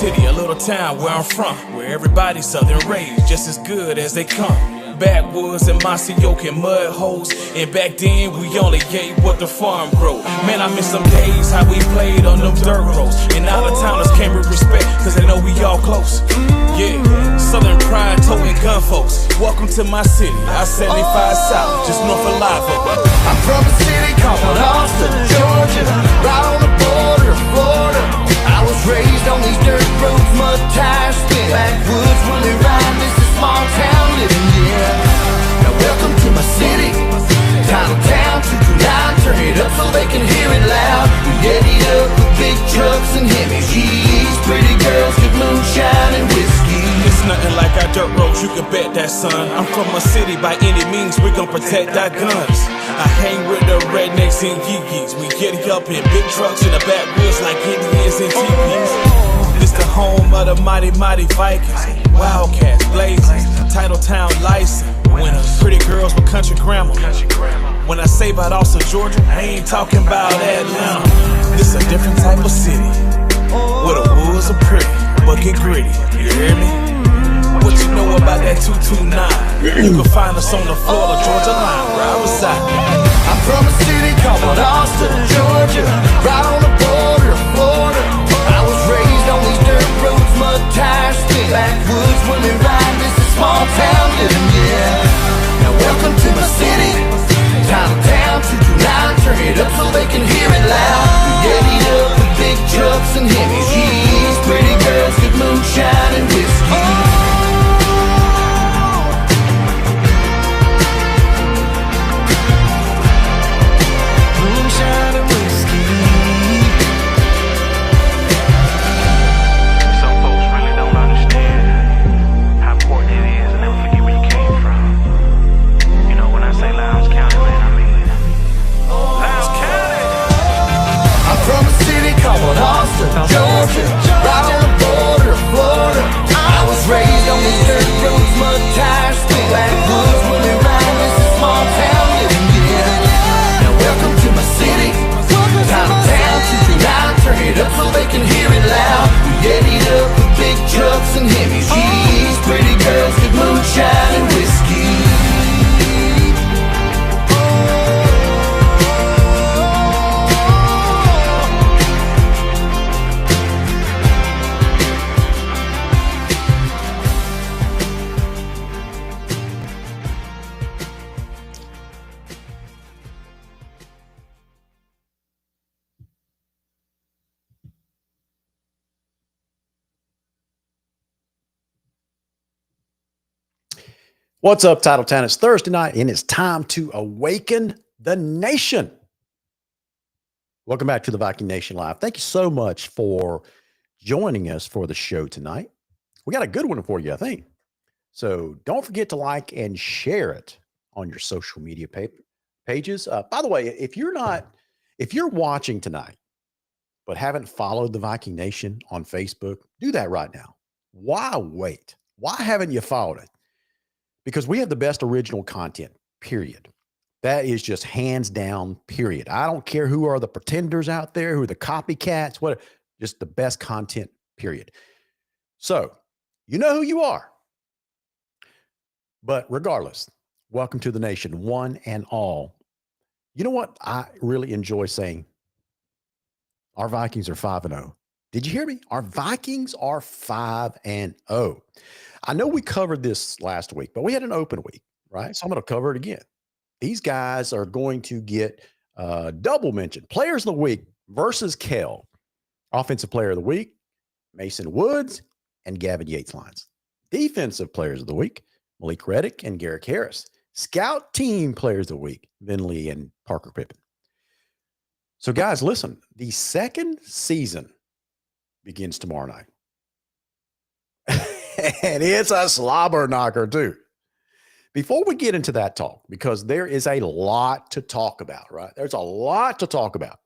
City, a little town where I'm from, where everybody's southern raised, just as good as they come. Backwoods and Macioke and mud holes, and back then we only ate what the farm grow. Man, I miss some days how we played on them dirt roads, and out of towners came with respect, cause they know we all close. Yeah, Southern pride, toting gun folks. Welcome to my city, I-75 South, just north of Live Oak. I'm from a city called Austin, Georgia, right on the border of Florida. I was raised on these dirt roads, mud tires, spin backwoods when they ride. This is small town living, yeah. Now welcome to my city, title town, 229, turn it up so they can hear it loud. We eddy up with big trucks and heavy G's, pretty girls get moonshine and whiskey. It's nothing like our dirt roads, you can bet that, son. I'm from a city, by any means we gon' protect our guns. I hang with the rednecks and yee-yees. We get up in big trucks in the backwoods like Indians and teepees. This the home of the mighty, mighty Vikings, Wildcats, Blazers, Title Town license winners, pretty girls with country grammar. When I say about Austin, Georgia, I ain't talking about Atlanta. This a different type of city, where the woods are pretty, but get gritty, you hear me? What you know about that 229? You can find us on the Florida, Georgia line, where I reside. I'm from a city called Austin, Georgia, right on the border of Florida. I was raised on these dirt roads, mud tires, spin backwoods when they ride. This is small town living, yeah. Now welcome to my city, title town, 229, turn it up so they can hear it loud. We eddy up with big trucks and heavy G's, pretty girls get moonshine and whiskey. Georgia, right on the border of Florida. I was raised on these dirt roads, mud tires, spin backwoods when they ride. This is small town living, yeah. Now welcome to my city, title town, 229, turn it up so they can hear it loud. We eddy up with big trucks and heavy G's, pretty girls get moonshine and whiskey. What's up, Titletown? It's Thursday night, and it's time to awaken the nation. Welcome back to the Viking Nation Live. Thank you so much for joining us for the show tonight. We got a good one for you, I think. So don't forget to like and share it on your social media pages. By the way, if you're watching tonight but haven't followed the Viking Nation on Facebook, do that right now. Why wait? Why haven't you followed it? Because we have the best original content, period. That is just hands down, period. I don't care who are the pretenders out there, who are the copycats, what, just the best content, period. So, you know who you are. But regardless, welcome to the nation, one and all. You know what I really enjoy saying? Our Vikings are 5-0. Did you hear me? Our Vikings are 5-0. I know we covered this last week, but we had an open week, right? So I'm going to cover it again. These guys are going to get double mention. Players of the week versus Kell. Offensive player of the week, Mason Woods and Gavin Yates lines. Defensive players of the week, Malik Reddick and Garrick Harris. Scout team players of the week, Vin Lee and Parker Pippen. So guys, listen, the second season begins tomorrow night. And it's a slobber knocker too. Before we get into that talk, because there is a lot to talk about, right? There's a lot to talk about.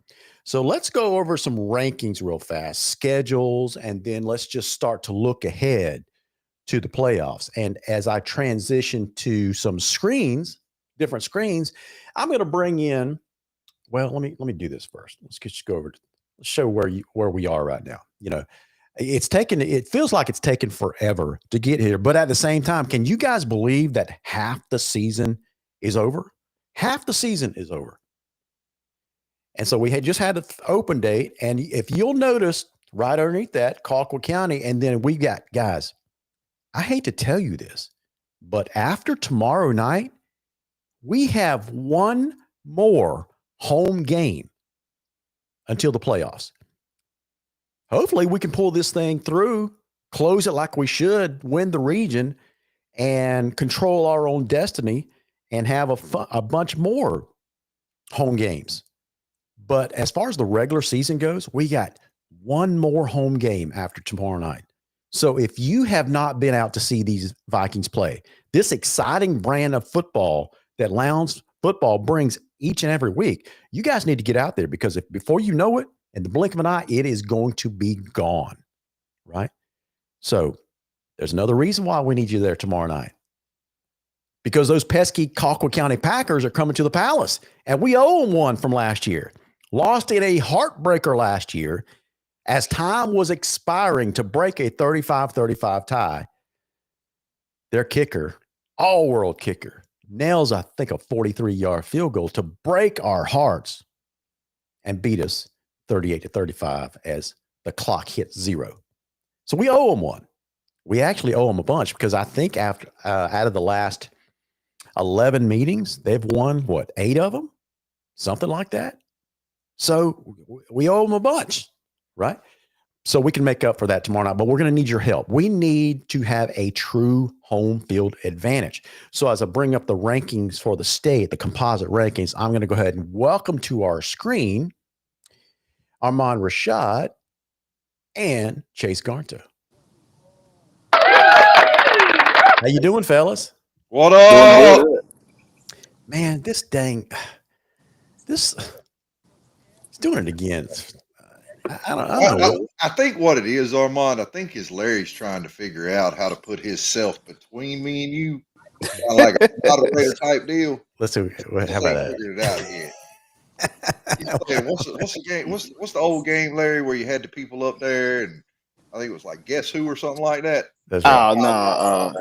So let's go over some rankings real fast, schedules, and then let's just start to look ahead to the playoffs. And as I transition to some screens, different screens, I'm going to bring in, well, let me do this first. Let's just go over, let's show where we are right now. You know, It feels like it's taken forever to get here. But at the same time, can you guys believe that half the season is over? Half the season is over. And so we had just had an open date. And if you'll notice right underneath that, Colquitt County, and then we got, guys, I hate to tell you this, but after tomorrow night, we have one more home game until the playoffs. Hopefully we can pull this thing through, close it like we should, win the region, and control our own destiny and have a bunch more home games. But as far as the regular season goes, we got one more home game after tomorrow night. So if you have not been out to see these Vikings play, this exciting brand of football that Lowndes football brings each and every week, you guys need to get out there, because if before you know it, in the blink of an eye, it is going to be gone, right? So there's another reason why we need you there tomorrow night, because those pesky Colquitt County Packers are coming to the Palace, and we owe them one from last year. Lost in a heartbreaker last year as time was expiring to break a 35-35 tie. Their kicker, all-world kicker, nails, I think, a 43-yard field goal to break our hearts and beat us 38-35 as the clock hit 0. So we owe them one. We actually owe them a bunch, because I think after out of the last 11 meetings, they've won, 8 of them? Something like that. So we owe them a bunch, right? So we can make up for that tomorrow night, but we're going to need your help. We need to have a true home field advantage. So as I bring up the rankings for the state, the composite rankings, I'm going to go ahead and welcome to our screen Armand Rashad and Chase Garnta. How you doing, fellas? What up? Man, this it's doing it again. I don't know. I think what it is, Armand, I think is Larry's trying to figure out how to put himself between me and you, kind of like a moderator type deal. Let's do. How about that? Figured it out yet. What's the game? What's the old game, Larry, where you had the people up there, and I think it was like Guess Who or something like that. That's right. Oh no,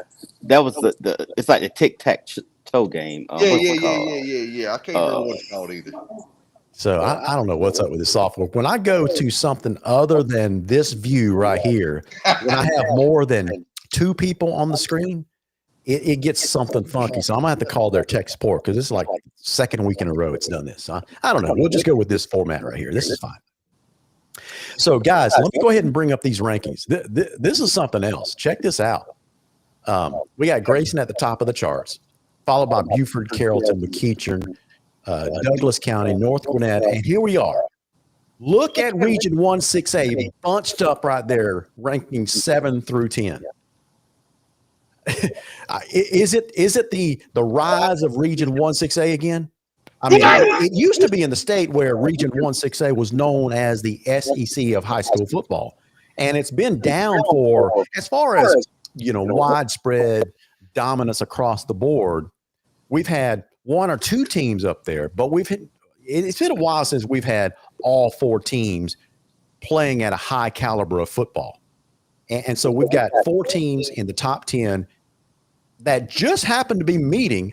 that was the it's like the tic-tac-toe game. Yeah. I can't remember what it's called either. So I don't know what's up with this software. When I go to something other than this view right here, when I have more than 2 people on the screen, it gets something funky. So I'm gonna have to call their tech support, because it's like second week in a row it's done this. So I don't know. We'll just go with this format right here. This is fine. So guys, let me go ahead and bring up these rankings. This is something else. Check this out. We got Grayson at the top of the charts, followed by Buford, Carrollton, McEachern, Douglas County, North Gwinnett, and here we are. Look at Region 1-6A bunched up right there, ranking 7 through 10. Is it the rise of Region 1-6A again? I mean, it used to be in the state where Region 1-6A was known as the SEC of high school football, and it's been down for, as far as widespread dominance across the board. We've had 1 or 2 teams up there, but it's been a while since we've had all 4 teams playing at a high caliber of football. And so we've got 4 teams in the top 10 that just happen to be meeting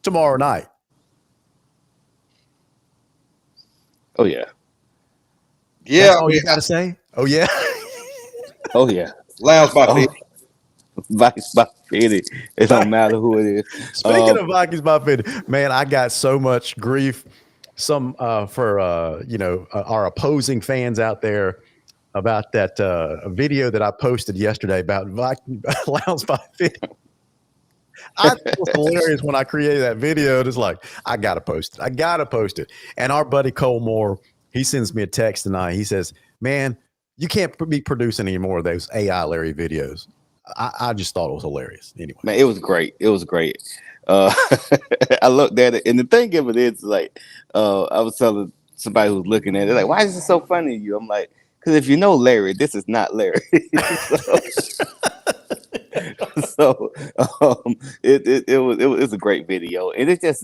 tomorrow night. Oh yeah. Yeah. That's all you got to say? Oh yeah. Oh yeah. Lowndes by 50. Vikings by 50. It don't matter who it is. Speaking of Vikings by 50, man, I got so much grief for our opposing fans out there about that video that I posted yesterday about Lowndes by 50. I thought it was hilarious when I created that video. It's like, I got to post it. And our buddy Cole Moore, he sends me a text tonight. He says, man, you can't be producing any more of those AI Larry videos. I just thought it was hilarious. Anyway, Man, it was great. I looked at it, and the thing of it is, like, I was telling somebody who's looking at it, like, why is it so funny to you? I'm like, because if you know Larry, this is not Larry. So it was a great video, and it's just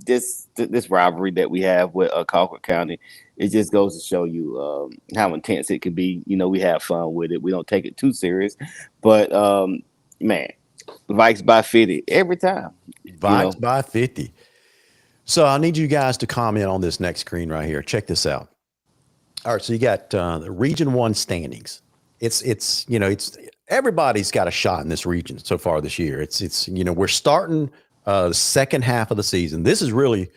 this rivalry that we have with Colquitt County, it just goes to show you how intense it can be. You know, we have fun with it. We don't take it too serious, but man, Vikes by 50 every time. Vikes by 50. So I need you guys to comment on this next screen right here. Check this out. All right, so you got the Region 1 standings. It's everybody's got a shot in this region so far this year. It's we're starting the second half of the season. This is really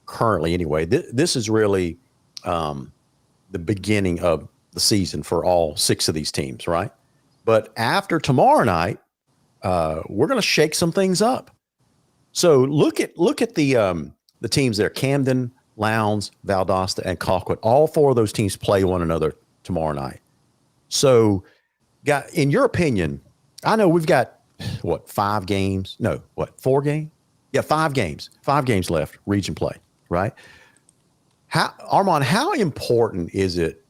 currently anyway. This is really the beginning of the season for all 6 of these teams, right? But after tomorrow night, we're going to shake some things up. So look at the teams there: Camden, Lowndes, Valdosta, and Colquitt. All 4 of those teams play one another tomorrow night. So, in your opinion, I know we've got 5 games? No, 4 games? Yeah, 5 games. 5 games left, region play, right? Armand, how important is it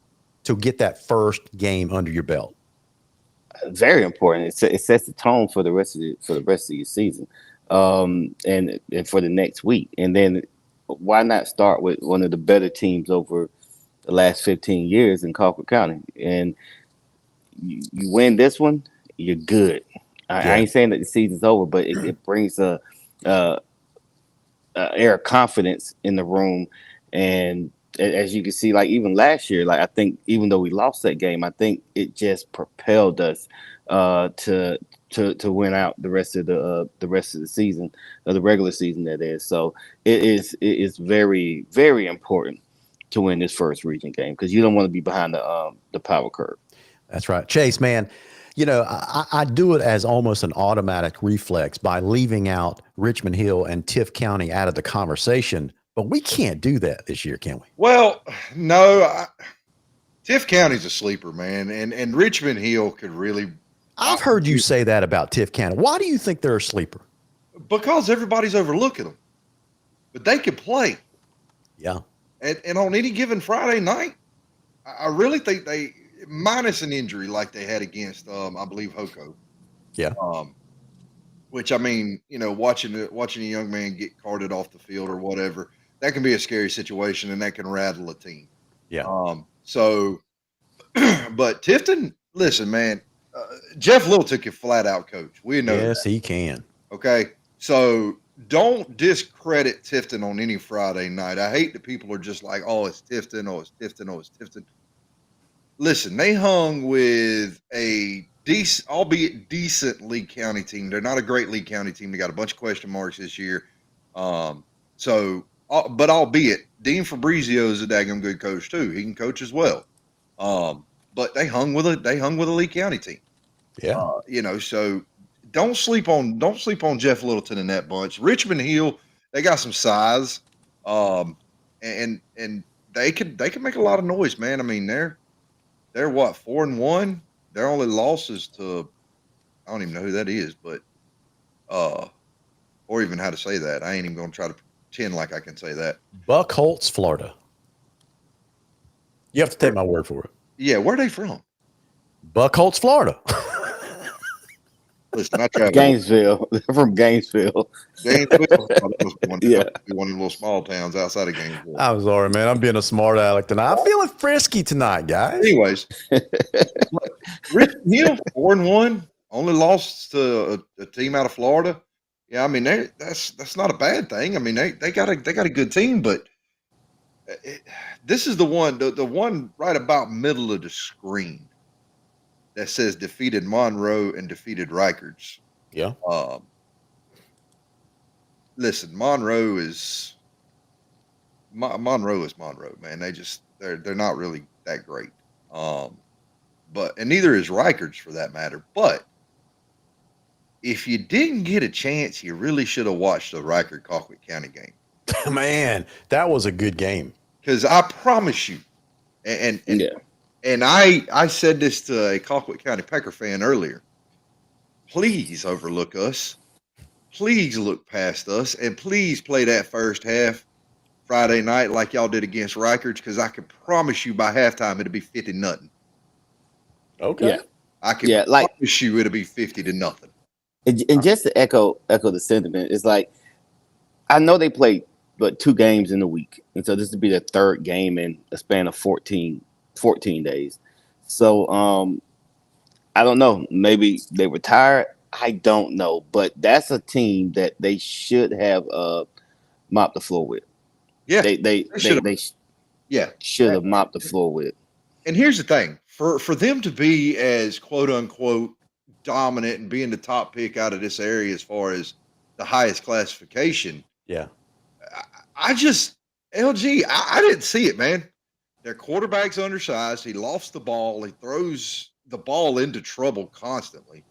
to get that first game under your belt? Very important. It sets the tone for the rest of your season, and for the next week. And then why not start with one of the better teams over the last 15 years in Colquitt County? And you win this one, you're good. I ain't saying that the season's over, but it brings a air of confidence in the room. And as you can see, like even last year, like I think even though we lost that game, I think it just propelled us to win out the rest of the season, the regular season that is. So it is very, very important to win this first region game because you don't want to be behind the power curve. That's right. Chase, man, I do it as almost an automatic reflex by leaving out Richmond Hill and Tift County out of the conversation, but we can't do that this year, can we? Well, no. Tift County's a sleeper, man, and Richmond Hill could really. I've heard you say that about Tift County. Why do you think they're a sleeper? Because everybody's overlooking them, but they can play. Yeah. And on any given Friday night, I really think they, minus an injury like they had against, I believe, Hoko. Yeah. Which, I mean, watching a young man get carted off the field or whatever, that can be a scary situation and that can rattle a team. Yeah. But Tifton, listen, man, Jeff Little took a flat out coach. We know Yes, that. he can. Okay. So don't discredit Tifton on any Friday night. I hate that people are just like, oh, it's Tifton, oh, it's Tifton, oh, it's Tifton. Listen, they hung with a decent, albeit decent Lee County team. They're not a great Lee County team. They got a bunch of question marks this year. But albeit Dean Fabrizio is a daggum good coach too. He can coach as well. But they hung with a Lee County team. Yeah. So don't sleep on Jeff Littleton in that bunch. Richmond Hill, they got some size. And they can make a lot of noise, man. I mean, they're 4-1. Their only losses to, I don't even know who that is, but or even how to say that. I ain't even gonna try to pretend like I can say that. Buckholz, Florida. You have to take my word for it. Yeah, where are they from? Buckholz, Florida. Listen, I travel. Gainesville. They're from Gainesville. Gainesville. Yeah. One of the little small towns outside of Gainesville. I'm sorry, man. I'm being a smart aleck tonight. I'm feeling frisky tonight, guys. Anyways, Richmond Hill, 4-1, only lost to a team out of Florida. Yeah, I mean that's not a bad thing. I mean they got a good team, but this is the one right about middle of the screen that says defeated Monroe and defeated Rikerts. Yeah. Listen, Monroe is Monroe, man. They're not really that great. And neither is Rikerts for that matter. But if you didn't get a chance, you really should have watched the Colquitt County game. Man, that was a good game. Because I promise you, and I said this to a Colquitt County Packer fan earlier. Please overlook us. Please look past us, and please play that first half Friday night like y'all did against Rikerts, because I can promise you by halftime it'll be 50-0. Okay. Yeah. I can promise you it'll be 50-0. And just to echo the sentiment, it's like I know they played but 2 games in a week. And so this would be the 3rd game in a span of 14 days. So I don't know. Maybe they retired. I don't know. But that's a team that they should have mopped the floor with. Yeah, They should have mopped the floor with. And here's the thing: for them to be as quote unquote dominant and being the top pick out of this area as far as the highest classification, Yeah. I just LG, I didn't see it, man. Their quarterback's undersized. He lost the ball. He throws the ball into trouble constantly.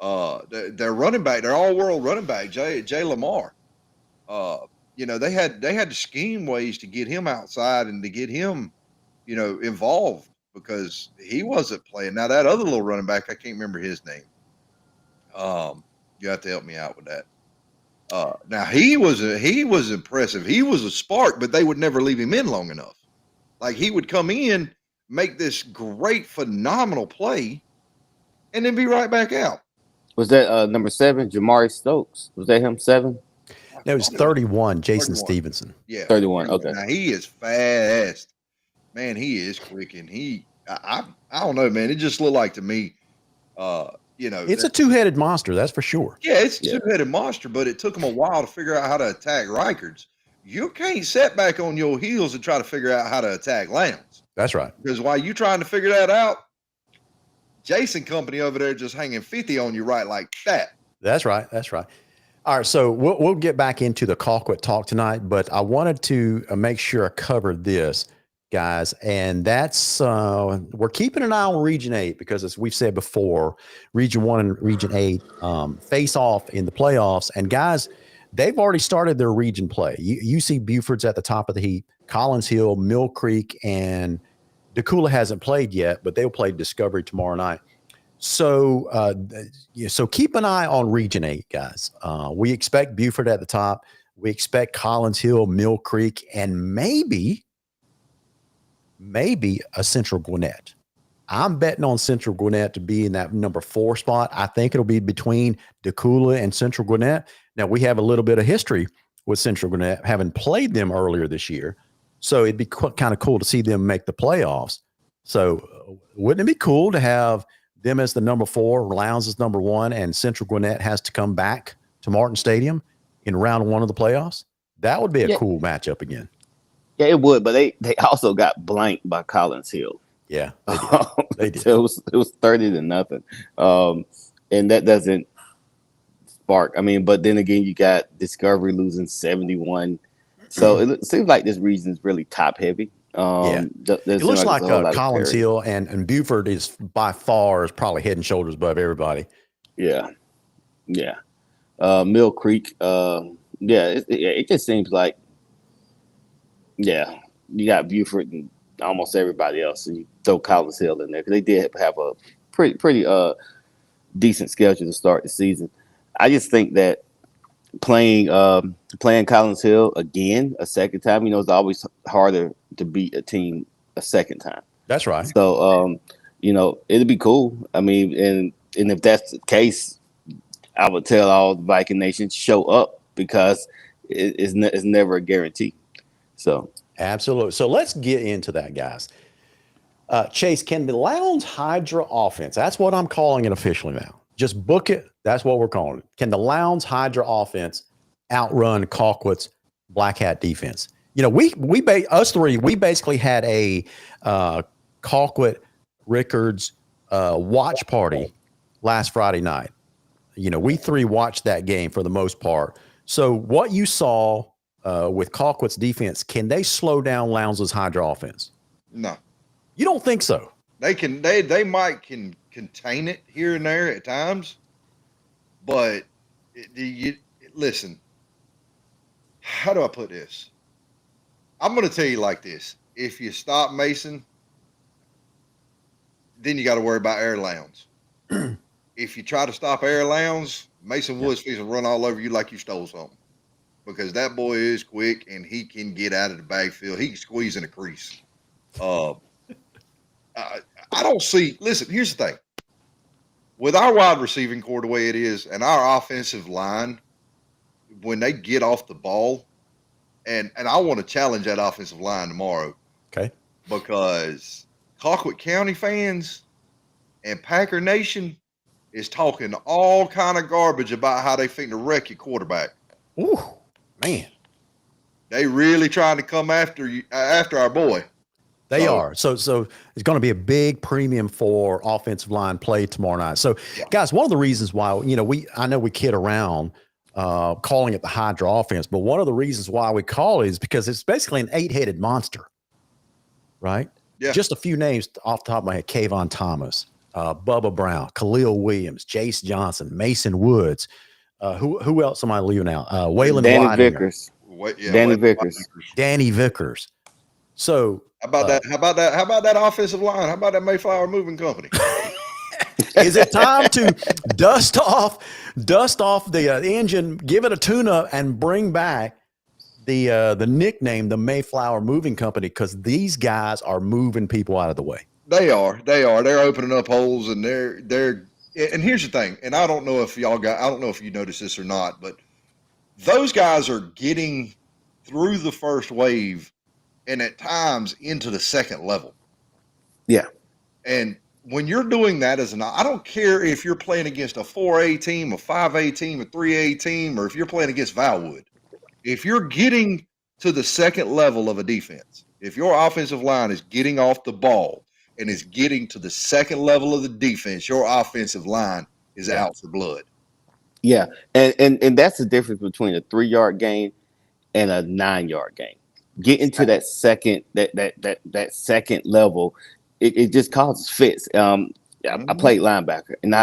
Their running back, their all-world running back, Jay Lamar. They had to scheme ways to get him outside and to get him, involved because he wasn't playing. Now that other little running back, I can't remember his name. You have to help me out with that. Now he was impressive. He was a spark, but they would never leave him in long enough. Like he would come in, make this great, phenomenal play, and then be right back out. Was that number 7, Jamari Stokes? Was that him 7? No, it was 31, Jason 31. Stevenson. Yeah, 31. Okay. Now he is fast, man. He is quick, and I don't know, man. It just looked like to me, It's a two-headed monster, that's for sure. Yeah, it's a two-headed monster, but it took them a while to figure out how to attack Reichert's. You can't sit back on your heels and try to figure out how to attack Lowndes. That's right. Because while you trying to figure that out, Jason Company over there just hanging 50 on you right like that. That's right. That's right. All right, so we'll get back into the Colquitt talk tonight, but I wanted to make sure I covered this, guys, and that's we're keeping an eye on Region 8 because, as we've said before, Region 1 and Region 8 face off in the playoffs, and guys, they've already started their region play. UC Buford's at the top of the heap. Collins Hill, Mill Creek, and DeCoula hasn't played yet, but they'll play Discovery tomorrow night. So keep an eye on Region 8, guys. We expect Buford at the top. We expect Collins Hill, Mill Creek, and maybe a Central Gwinnett. I'm betting on Central Gwinnett to be in that number 4 spot. I think it'll be between DeCoula and Central Gwinnett. Now, we have a little bit of history with Central Gwinnett, having played them earlier this year. So it'd be kind of cool to see them make the playoffs. So wouldn't it be cool to have them as the number 4, Lowndes as number 1, and Central Gwinnett has to come back to Martin Stadium in round 1 of the playoffs? That would be a cool matchup again. Yeah, it would, but they also got blanked by Collins Hill. Yeah, they did. It was 30-0, and that doesn't spark. I mean, but then again, you got Discovery losing 71. So it seems like this region is really top heavy. It looks like Collins Hill and Buford is by far is probably head and shoulders above everybody. Yeah. Mill Creek. It just seems like, you got Buford and almost everybody else, and you throw Collins Hill in there because they did have a pretty decent schedule to start the season. I just think that playing Collins Hill again a second time, it's always harder to beat a team a second time. That's right. So it'd be cool. I mean, and if that's the case, I would tell all the Viking Nation show up because it's never a guarantee. So absolutely. So let's get into that, guys. Chase, can the Lowndes Hydra offense, that's what I'm calling it officially now. Just book it. That's what we're calling it. Can the Lowndes Hydra offense outrun Colquitt's Black Hat defense? Us three, we basically had a Colquitt Rickards watch party last Friday night. We three watched that game for the most part. So what you saw with Colquitt's defense, can they slow down Lowndes' Hydra offense? No. You don't think so? They might contain it here and there at times, but listen, how do I put this? I'm going to tell you like this. If you stop Mason, then you got to worry about Air Lowndes. If you try to stop Air Lowndes, Mason Woods will run all over you like you stole something, because that boy is quick and he can get out of the backfield. He can squeeze in a crease. I don't see – listen, here's the thing. With our wide receiving core the way it is and our offensive line, when they get off the ball, And I want to challenge that offensive line tomorrow. Okay. Because Colquitt County fans and Packer Nation is talking all kind of garbage about how they think to wreck your quarterback. Ooh, man. They really trying to come after you, after our boy. They are. So it's going to be a big premium for offensive line play tomorrow night. So, guys, one of the reasons why, I know we kid around calling it the Hydra offense, but one of the reasons why we call it is because it's basically an 8-headed monster, right? Yeah. Just a few names off the top of my head: Kayvon Thomas, Bubba Brown, Khalil Williams, Jace Johnson, Mason Woods. Who else am I leaving out? Waylon Danny Weidinger. Vickers. Danny Vickers. Danny Vickers. So how about that? How about that offensive line? How about that Mayflower Moving Company? Is it time to dust off the engine, give it a tune-up, and bring back the nickname, the Mayflower Moving Company, because these guys are moving people out of the way. They are. They're opening up holes, and they're. And here's the thing, and I don't know if you noticed this or not, but those guys are getting through the first wave, and at times into the second level. Yeah. And when you're doing that I don't care if you're playing against a 4A team, a 5A team, a 3A team, or if you're playing against Valwood. If you're getting to the second level of a defense, if your offensive line is getting off the ball and is getting to the second level of the defense, your offensive line is out for blood. Yeah. And that's the difference between a 3-yard gain and a 9-yard gain. Getting to that second second level, it just causes fits. I played linebacker, and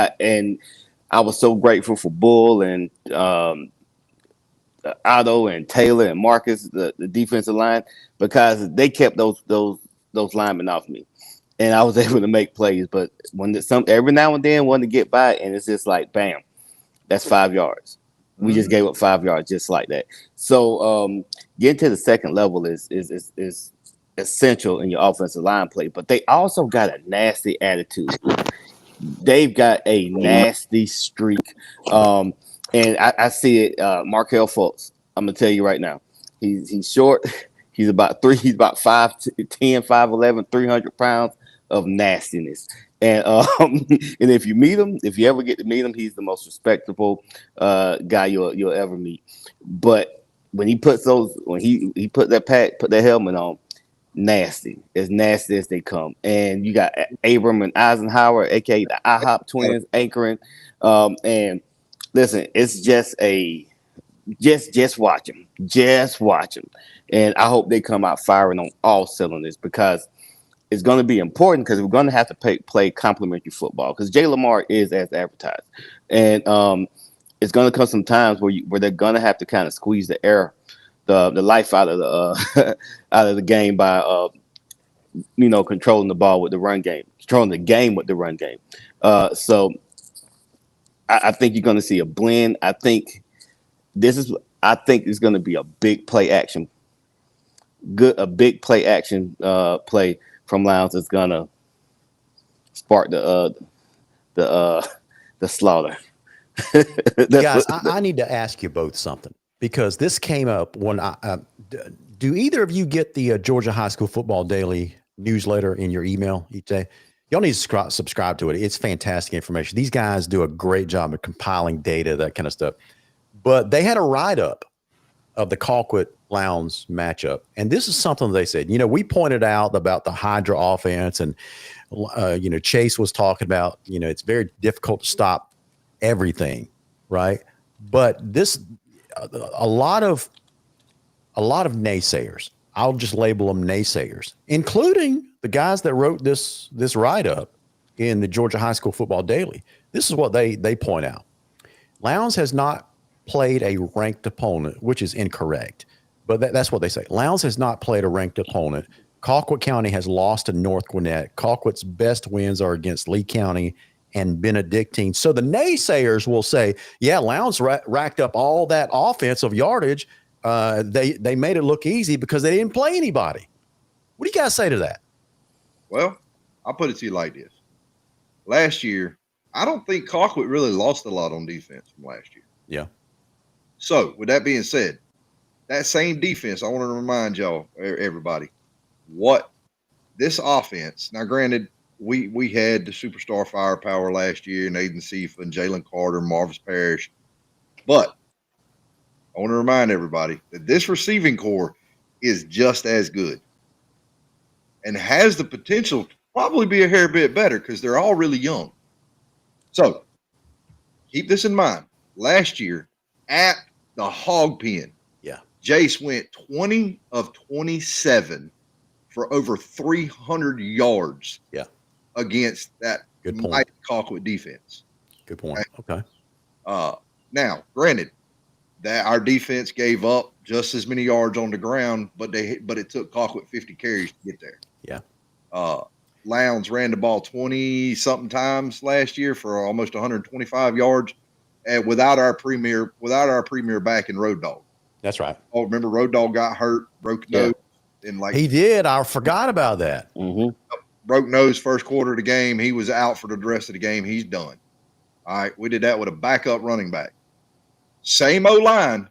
I was so grateful for Bull and Otto and Taylor and Marcus, the defensive line, because they kept those linemen off me, and I was able to make plays. But when every now and then one to get by, and it's just like bam, that's 5 yards. We just gave up 5 yards just like that. So getting to the second level is essential in your offensive line play. But they also got a nasty attitude. They've got a nasty streak. And I see it. Markel Fultz, I'm gonna tell you right now. He's short. He's about 5'10", 5'11", 300 pounds of nastiness. And and if you ever get to meet him, he's the most respectable guy you'll ever meet. But when he puts he put that helmet on, as nasty as they come. And you got Abram and Eisenhower, aka the IHOP twins, anchoring. And listen, it's just watch them. And I hope they come out firing on all cylinders, because it's going to be important, because we're going to have to play complementary football, because Jay Lamar is as advertised. And it's going to come some times where they're going to have to kind of squeeze the life out of the game by controlling the ball with the run game, controlling the game with the run game. So I think you're going to see a blend. I think it's going to be a big play action. A big play action play from Lowndes is gonna spark the slaughter. Guys, I need to ask you both something, because this came up when do either of you get the Georgia High School Football Daily newsletter in your email each day? Y'all need to subscribe to it. It's fantastic information. These guys do a great job of compiling data, that kind of stuff. But they had a write-up of the Colquitt Lowndes matchup, and this is something they said. We pointed out about the Hydra offense, and Chase was talking about it's very difficult to stop everything, right? But a lot of naysayers, I'll just label them naysayers, including the guys that wrote this write-up in the Georgia High School Football Daily. This is what they point out. Lowndes has not played a ranked opponent, which is incorrect, but that's what they say. Lowndes has not played a ranked opponent. Colquitt County has lost to North Gwinnett. Colquitt's best wins are against Lee County and Benedictine. So the naysayers will say, yeah, Lowndes racked up all that offensive yardage. They made it look easy because they didn't play anybody. What do you guys say to that? Well, I'll put it to you like this. Last year, I don't think Colquitt really lost a lot on defense from last year. Yeah. So, with that being said, that same defense, I want to remind y'all, everybody, what this offense. Now, granted, we had the superstar firepower last year, Nathan Seafa and Jalen Carter, Marvis Parrish, but I want to remind everybody that this receiving core is just as good and has the potential to probably be a hair bit better because they're all really young. So keep this in mind. Last year at the Hog Pen, Jace went 20 of 27 for over 300 yards against that mighty Colquitt defense. Good point. Okay. Now, granted, that our defense gave up just as many yards on the ground, but it took Colquitt 50 carries to get there. Yeah. Lowndes ran the ball 20-something times last year for almost 125 yards, and without our premier back in Road Dog. That's right. Oh, remember Road Dog got hurt, broke nose, and he did. I forgot about that. Broke nose first quarter of the game. He was out for the rest of the game. He's done. All right, we did that with a backup running back. Same O-line.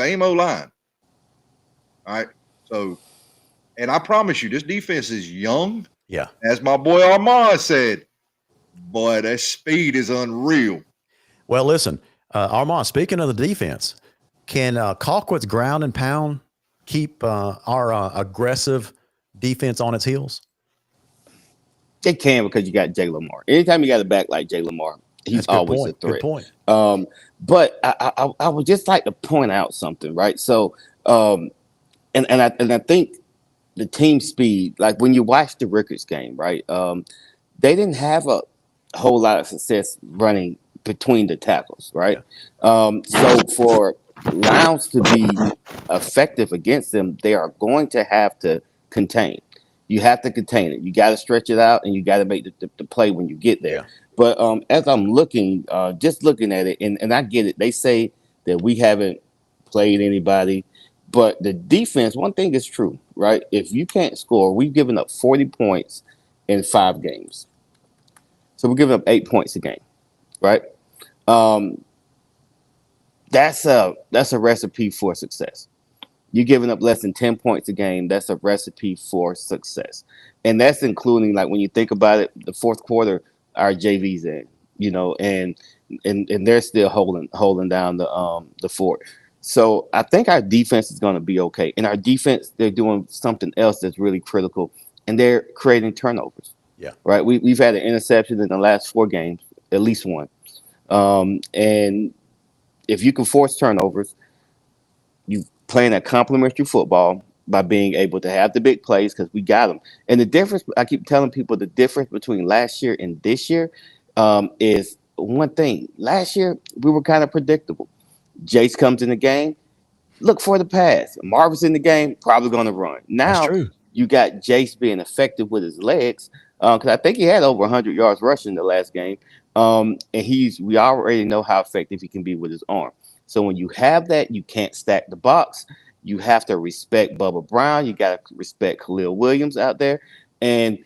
All right, so, and I promise you, this defense is young. Yeah. As my boy Armand said, boy, that speed is unreal. Well, listen, Armand, speaking of the defense, can Colquitt's ground and pound keep our aggressive defense on its heels? They can, because you got Jay Lamar. Anytime you got a back like Jay Lamar, he's always a threat. Good point. But I would just like to point out something, right? So, and I think the team speed, like when you watch the Ricketts game, right? They didn't have a whole lot of success running between the tackles, right? So for Lowndes to be effective against them, they are going to have to contain. You have to contain it. You got to stretch it out, and you got to make the play when you get there. But as I'm looking, just looking at it, and I get it. They say that we haven't played anybody, but the defense, one thing is true, right? If you can't score, we've given up 40 points in 5 games. So we're giving up 8 points a game, right? That's a recipe for success. You're giving up less than 10 points a game. That's a recipe for success. And that's including, like, when you think about it, the fourth quarter, our JV's in, and they're still holding down the fort. So I think our defense is going to be okay. And our defense, they're doing something else that's really critical, and they're creating turnovers. Yeah. Right. We've had an interception in the last 4 games, at least one. And if you can force turnovers, you playing a complementary football by being able to have the big plays, because we got them. And the difference, I keep telling people, the difference between last year and this year is one thing. Last year, we were kind of predictable. Jace comes in the game, look for the pass. Marvin's in the game, probably going to run. Now, you got Jace being effective with his legs, because I think he had over 100 yards rushing the last game. And we already know how effective he can be with his arm. So when you have that, you can't stack the box. You have to respect Bubba Brown. You got to respect Khalil Williams out there. And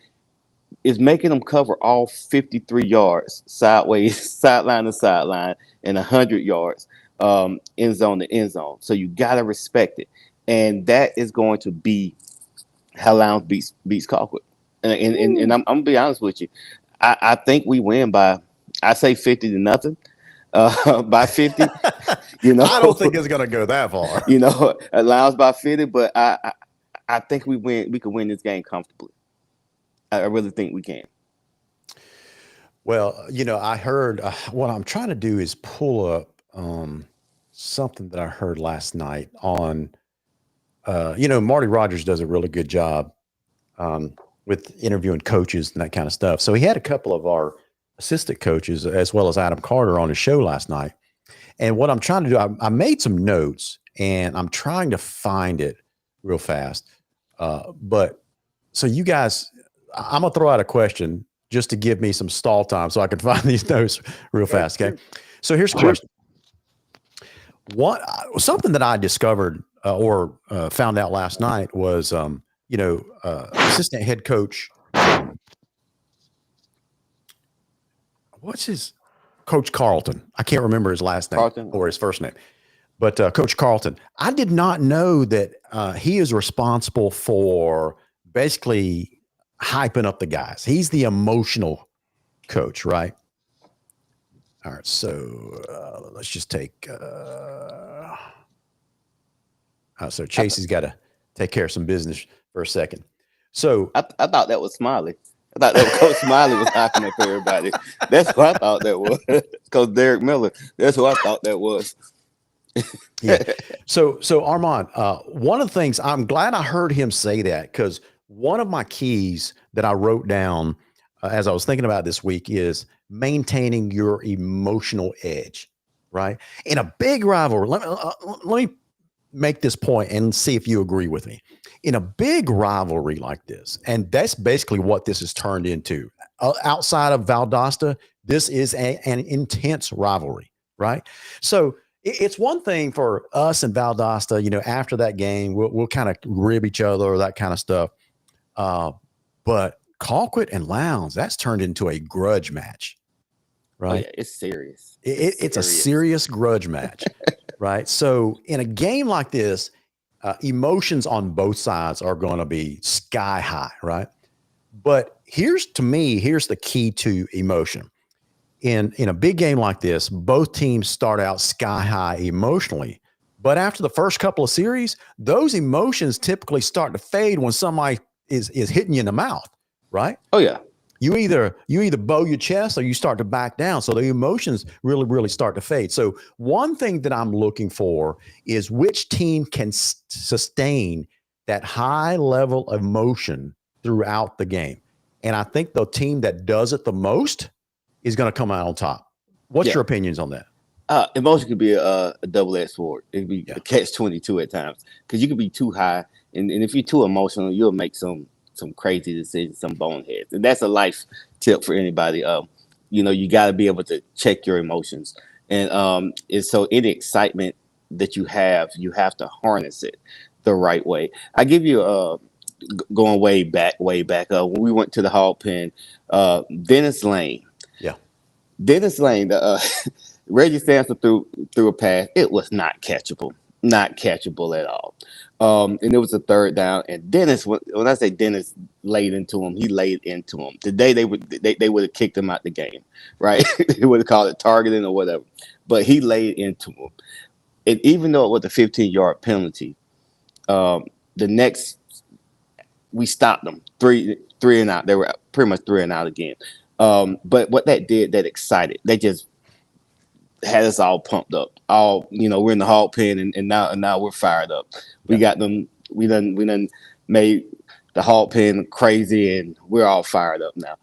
it's making them cover all 53 yards sideways, sideline to sideline, and 100 yards end zone to end zone. So you got to respect it. And that is going to be how Lowndes beats Colquitt. And I'm going to be honest with you. I think we win by, I say 50-0. By 50, I don't think it's going to go that far. Lowndes by 50, but I think we can win this game comfortably. I really think we can. Well, I heard what I'm trying to do is pull up something that I heard last night on, Marty Rogers does a really good job with interviewing coaches and that kind of stuff. So he had a couple of our assistant coaches as well as Adam Carter on his show last night. And what I'm trying to do, I made some notes and I'm trying to find it real fast. But so you guys, I'm going to throw out a question just to give me some stall time so I can find these notes real fast. Okay. So here's the question. Something that I discovered or found out last night was, assistant head coach, what's his Coach Carlton? I can't remember his last name or his first name, But Coach Carlton, I did not know that he is responsible for basically hyping up the guys. He's the emotional coach, right? All right, so let's just take. So Chasey's got to take care of some business for a second. So I thought that was Smiley. I thought that was Coach Smiley was hyping up everybody. That's what I thought that was. Coach Derek Miller. That's what I thought that was. yeah. So Armand, one of the things I'm glad I heard him say that, because one of my keys that I wrote down as I was thinking about this week is maintaining your emotional edge, right? In a big rivalry, let me make this point and see if you agree with me. In a big rivalry like this, and that's basically what this has turned into. Outside of Valdosta, this is an intense rivalry, right? So it's one thing for us and Valdosta, after that game, we'll kind of rib each other or that kind of stuff. But Colquitt and Lowndes, that's turned into a grudge match, right? Oh, yeah, it's serious. It's a serious grudge match, right? So in a game like this, emotions on both sides are going to be sky high, right? But here's the key to emotion. In a big game like this, both teams start out sky high emotionally. But after the first couple of series, those emotions typically start to fade when somebody is hitting you in the mouth, right? Oh, yeah. You either bow your chest or you start to back down. So the emotions really, really start to fade. So one thing that I'm looking for is which team can sustain that high level of emotion throughout the game. And I think the team that does it the most is going to come out on top. What's your opinions on that? Emotion could be a double-edged sword. It could be a catch-22 at times, because you could be too high, and if you're too emotional, you'll make some crazy decisions, some boneheads. And that's a life tip for anybody. You got to be able to check your emotions. And so any excitement that you have to harness it the right way. I give you going way back, when we went to the hog pen, Dennis Lane. Yeah. Dennis Lane, Reggie Sampson threw a pass. It was not catchable at all. And it was a third down. And Dennis, when I say Dennis laid into him, he laid into him. Today they would have kicked him out the game, right? They would have called it targeting or whatever. But he laid into him. And even though it was a 15-yard penalty, we stopped them three and out. They were pretty much 3 and out again. But what that did, that excited. They just had us all pumped up. We're in the hog pen, and now we're fired up. We got them. We done made the hog pen crazy, and we're all fired up now.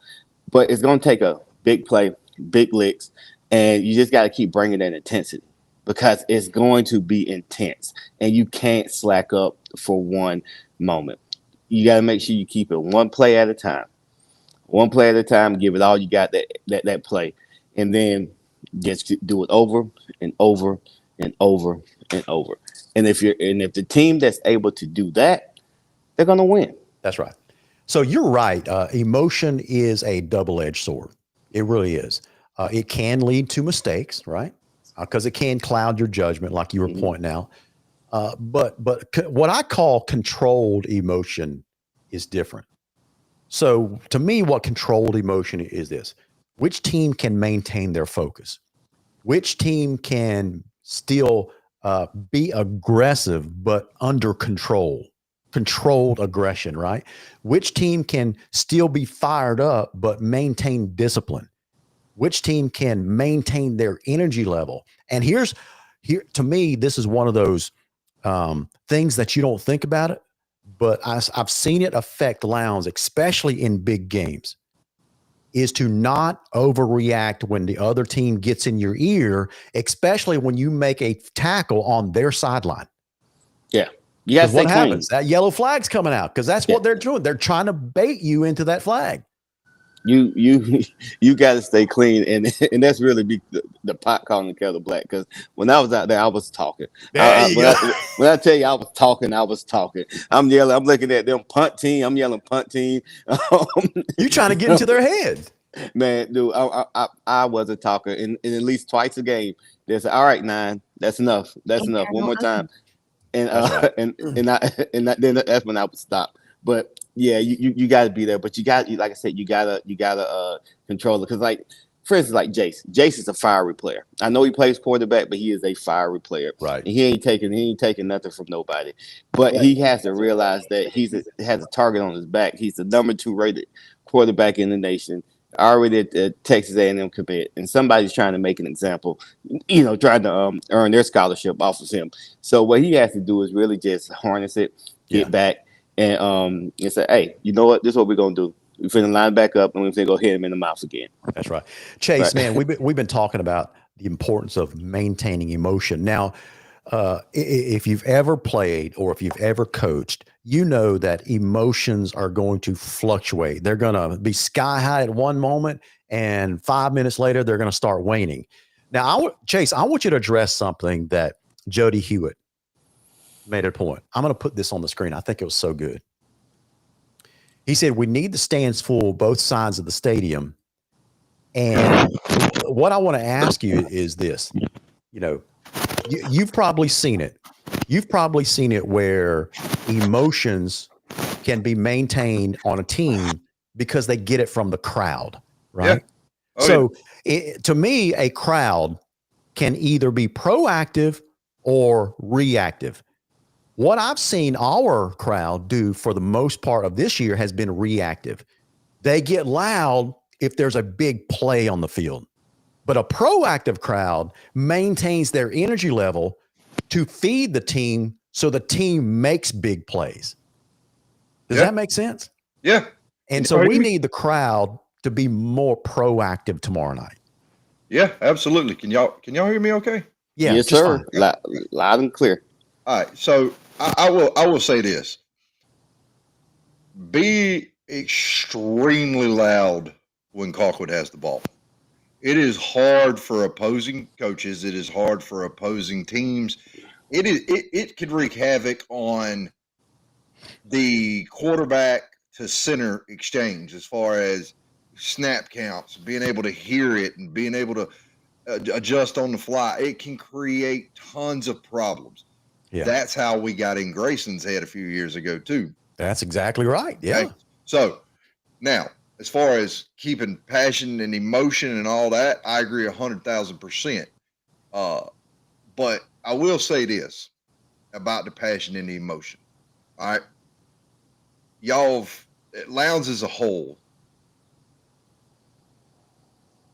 But it's gonna take a big play, big licks, and you just got to keep bringing that intensity, because it's going to be intense, and you can't slack up for one moment. You got to make sure you keep it one play at a time. One play at a time. Give it all you got that play, and then just do it over and over and over and over. And if the team that's able to do that, they're gonna win. That's right. So you're right. Emotion is a double-edged sword. It really is. It can lead to mistakes, right? Because it can cloud your judgment, like you were pointing out. But what I call controlled emotion is different. So to me, what controlled emotion is this: which team can maintain their focus? Which team can still be aggressive but under control? Controlled aggression, right? Which team can still be fired up but maintain discipline? Which team can maintain their energy level? And here to me, this is one of those things that you don't think about it, but I've seen it affect Lowndes, especially in big games, is to not overreact when the other team gets in your ear, especially when you make a tackle on their sideline. Yeah. You got to what happens? That yellow flag's coming out, because that's what they're doing. They're trying to bait you into that flag. You got to stay clean, and that's really the pot calling the kettle black. Because when I was out there, I was talking. When I tell you I was talking, I'm yelling. I'm looking at them punt team. I'm yelling punt team. You trying to get into their head, man, dude. I was a talker, and at least twice a game. They say, all right, 9, that's enough. That's enough. One more time. And Right. then that's when I would stop. But yeah, you got to be there. But like I said, you gotta control it, because like, for instance, like Jace. Jace is a fiery player. I know he plays quarterback, but he is a fiery player. Right. And he ain't taking nothing from nobody. But he has to realize that has a target on his back. He's the number 2 rated quarterback in the nation, already at Texas A&M commit, and somebody's trying to make an example, trying to earn their scholarship off of him. So what he has to do is really just harness it, get back, and say, hey, you know what? This is what we're gonna do. We're finna line back up, and we're finna go hit him in the mouth again. That's right. Chase, Right. man, we've been talking about the importance of maintaining emotion. Now, if you've ever played or if you've ever coached, you know that emotions are going to fluctuate. They're going to be sky high at one moment, and 5 minutes later, they're going to start waning. Now, Chase, I want you to address something that Jody Hewitt made a point. I'm going to put this on the screen. I think it was so good. He said, we need the stands full, both sides of the stadium. And what I want to ask you is this, you've probably seen it. You've probably seen it where emotions can be maintained on a team because they get it from the crowd, right? Yeah. Oh, So to me, a crowd can either be proactive or reactive. What I've seen our crowd do for the most part of this year has been reactive. They get loud if there's a big play on the field. But a proactive crowd maintains their energy level to feed the team so the team makes big plays. Does that make sense? Yeah. And so we need the crowd to be more proactive tomorrow night. Yeah, absolutely. Can y'all hear me okay? Yeah. Yes, sir. Loud and clear. All right. So I will say this. Be extremely loud when Colquitt has the ball. It is hard for opposing coaches. It is hard for opposing teams. It could wreak havoc on the quarterback to center exchange as far as snap counts, being able to hear it and being able to adjust on the fly. It can create tons of problems. Yeah. That's how we got in Grayson's head a few years ago too. That's exactly right. Yeah. Okay? So now, as far as keeping passion and emotion and all that, I agree 100,000%. But I will say this about the passion and the emotion. All right. Lowndes as a whole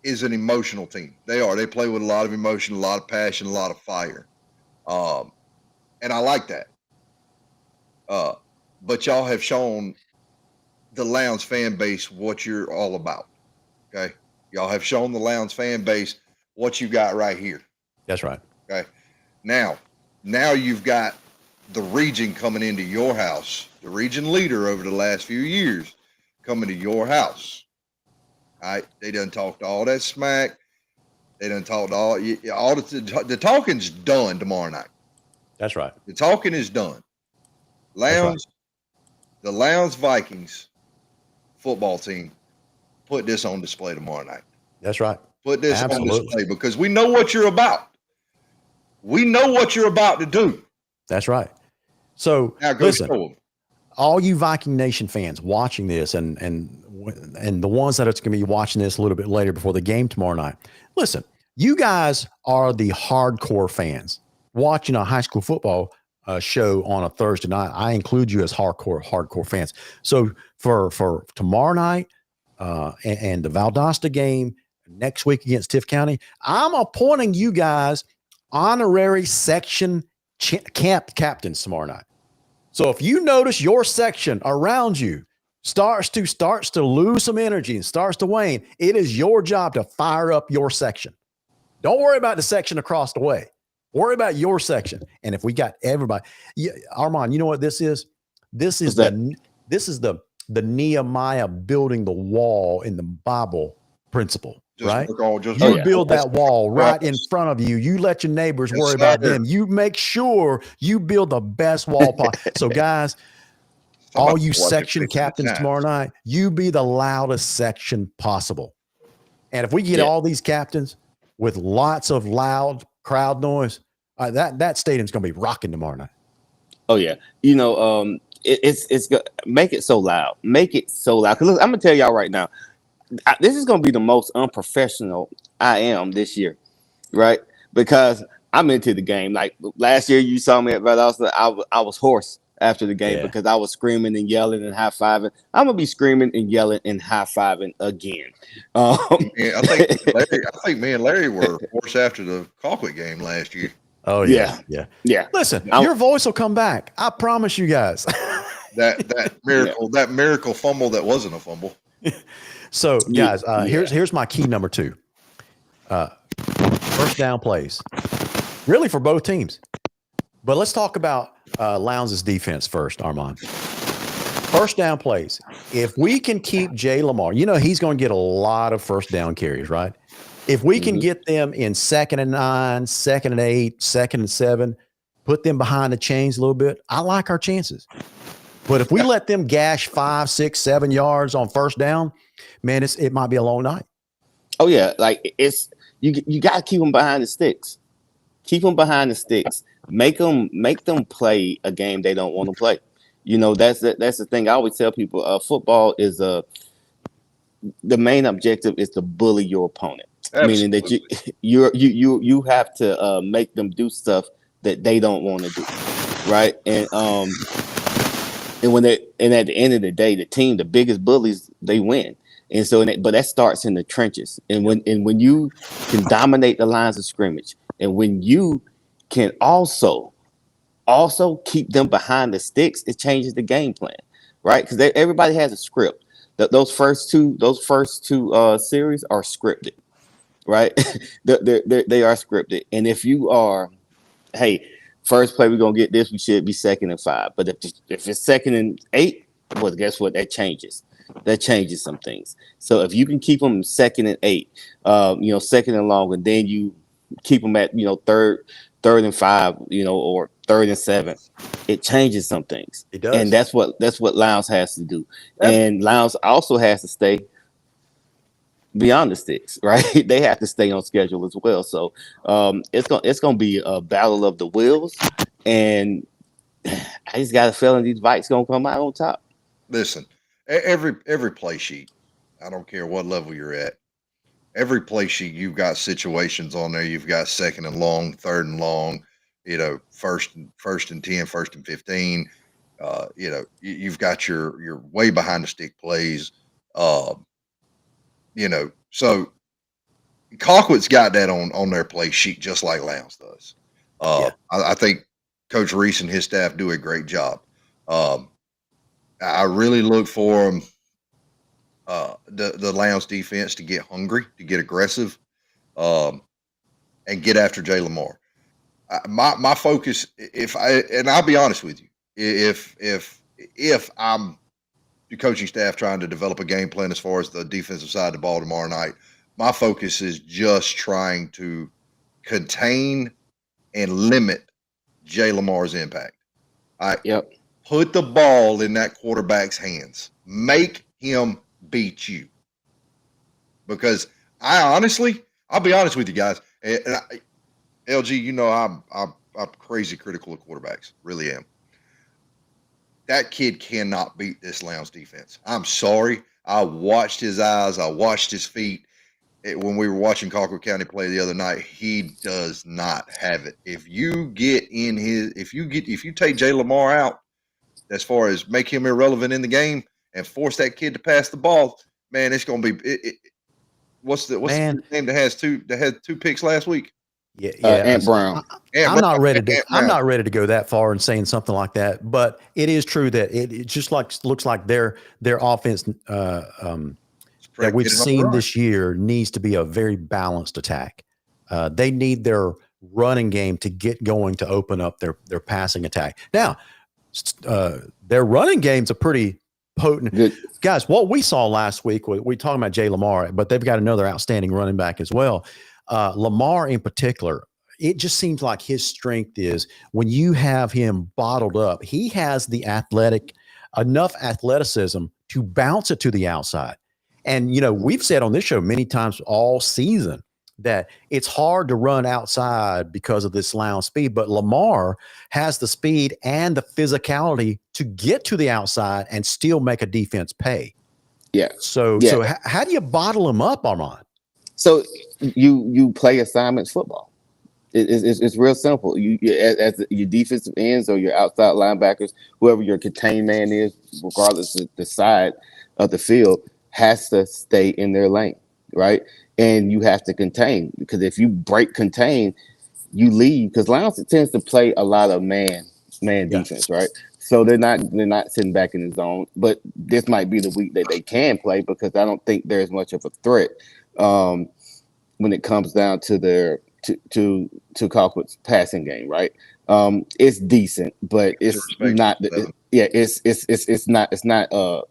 is an emotional team. They are. They play with a lot of emotion, a lot of passion, a lot of fire. And I like that. But y'all have shown the Lowndes fan base what you're all about. Okay. Y'all have shown the Lowndes fan base what you got right here. That's right. Okay. Now you've got the region coming into your house, the region leader over the last few years coming to your house. All right. They done talked all that smack. They done talked all the talking's done tomorrow night. That's right. The talking is done. Lowndes, the Lowndes Vikings football team put this on display tomorrow night. That's right. Put this on display because we know what you're about. We know what you're about to do. That's right. So now go show them. All you Viking Nation fans watching this and the ones that are going to be watching this a little bit later before the game tomorrow night, listen, you guys are the hardcore fans watching a high school football show on a Thursday night. I include you as hardcore fans. So for tomorrow night and the Valdosta game next week against Tift County, I'm appointing you guys honorary section camp captains tomorrow night. So if you notice your section around you starts to lose some energy and starts to wane, it is your job to fire up your section. Don't worry about the section across the way. Worry about your section. And if we got everybody, Armand, you know what this is? This is the Nehemiah building the wall in the Bible principle, right? You build that wall right in front of you. You let your neighbors worry about them. You make sure you build the best wall possible. So guys, all you section captains tomorrow night, you be the loudest section possible. And if we get all these captains with lots of loud crowd noise, that stadium's going to be rocking tomorrow night. Oh yeah, it's make it so loud. Make it so loud. Cause look, I'm gonna tell y'all right now, this is gonna be the most unprofessional I am this year, right? Because I'm into the game. Like last year, you saw me at Valdosta. I was hoarse after the game because I was screaming and yelling and high fiving. I'm gonna be screaming and yelling and high fiving again. I think me and Larry were hoarse after the Colquitt game last year. Oh yeah. Listen, your voice will come back. I promise you guys. that miracle fumble that wasn't a fumble. So guys, here's my key number 2. First down plays, really for both teams. But let's talk about Lowndes' defense first, Armand. First down plays. If we can keep Jay Lamar, he's going to get a lot of first down carries, right? If we can get them in 2nd and 9, 2nd and 8, 2nd and 7, put them behind the chains a little bit, I like our chances. But if we let them gash 5, 6, 7 yards on first down, man, it might be a long night. Oh yeah, like you got to keep them behind the sticks. Keep them behind the sticks. Make them play a game they don't want to play. That's the thing I always tell people. Football is the main objective is to bully your opponent. Absolutely. Meaning that you have to make them do stuff that they don't want to do, right? And at the end of the day, the biggest bullies, they win. And so, but that starts in the trenches. And when you can dominate the lines of scrimmage, and when you can also keep them behind the sticks, it changes the game plan, right? Because everybody has a script. Those first two series are scripted. Right, they are scripted, and if you are, hey, first play we're gonna get this, we should be 2nd and 5. But if it's 2nd and 8, well, guess what? That changes some things. So if you can keep them 2nd and 8, 2nd and long, and then you keep them at 3rd and 5, or 3rd and 7, it changes some things. It does, and that's what Lowndes has to do. And Lowndes also has to stay beyond the sticks, right? They have to stay on schedule as well. So it's gonna be a battle of the wills, and I just got a feeling these Vikes gonna come out on top. Listen, every play sheet, I don't care what level you're at, every play sheet you've got situations on there. You've got 2nd and long, 3rd and long, first and 10, 1st and 15. You've got your way behind the stick plays. So Colquitt's got that on their play sheet just like Lowndes does. I think Coach Reese and his staff do a great job. I really look for them, the Lowndes defense, to get hungry, to get aggressive, and get after Jay Lamar. My focus, and I'll be honest with you, if I'm the coaching staff trying to develop a game plan as far as the defensive side of the ball tomorrow night, my focus is just trying to contain and limit Jay Lamar's impact. Put the ball in that quarterback's hands. Make him beat you. Because I'll be honest with you guys. And LG, I'm crazy critical of quarterbacks. Really am. That kid cannot beat this Lowndes defense. I'm sorry. I watched his eyes. I watched his feet. When we were watching Colquitt County play the other night, he does not have it. If you take Jay Lamar out, as far as make him irrelevant in the game and force that kid to pass the ball, man, it's going to be. What's the name that had 2 picks last week? Ant Brown. I'm not ready to go that far and saying something like that, but it is true that it just looks like their offense that we've seen this year needs to be a very balanced attack. They need their running game to get going to open up their passing attack. Now, their running game's a pretty potent. Good. Guys, what we saw last week, we talking about Jay Lamar, but they've got another outstanding running back as well. Lamar in particular, it just seems like his strength is when you have him bottled up, he has the enough athleticism to bounce it to the outside. And, we've said on this show many times all season, that it's hard to run outside because of this Lowndes speed, but Lamar has the speed and the physicality to get to the outside and still make a defense pay. Yeah. So how do you bottle him up, Armand? So you play assignments football. It's real simple. You as your defensive ends or your outside linebackers, whoever your contained man is, regardless of the side of the field, has to stay in their lane, right? And you have to contain, because if you break contain, you leave, because Lowndes tends to play a lot of man defense, right? So they're not sitting back in the zone. But this might be the week that they can play, because I don't think there's much of a threat when it comes down to their to Colquitt's passing game, right? It's decent, but it's not. It's not a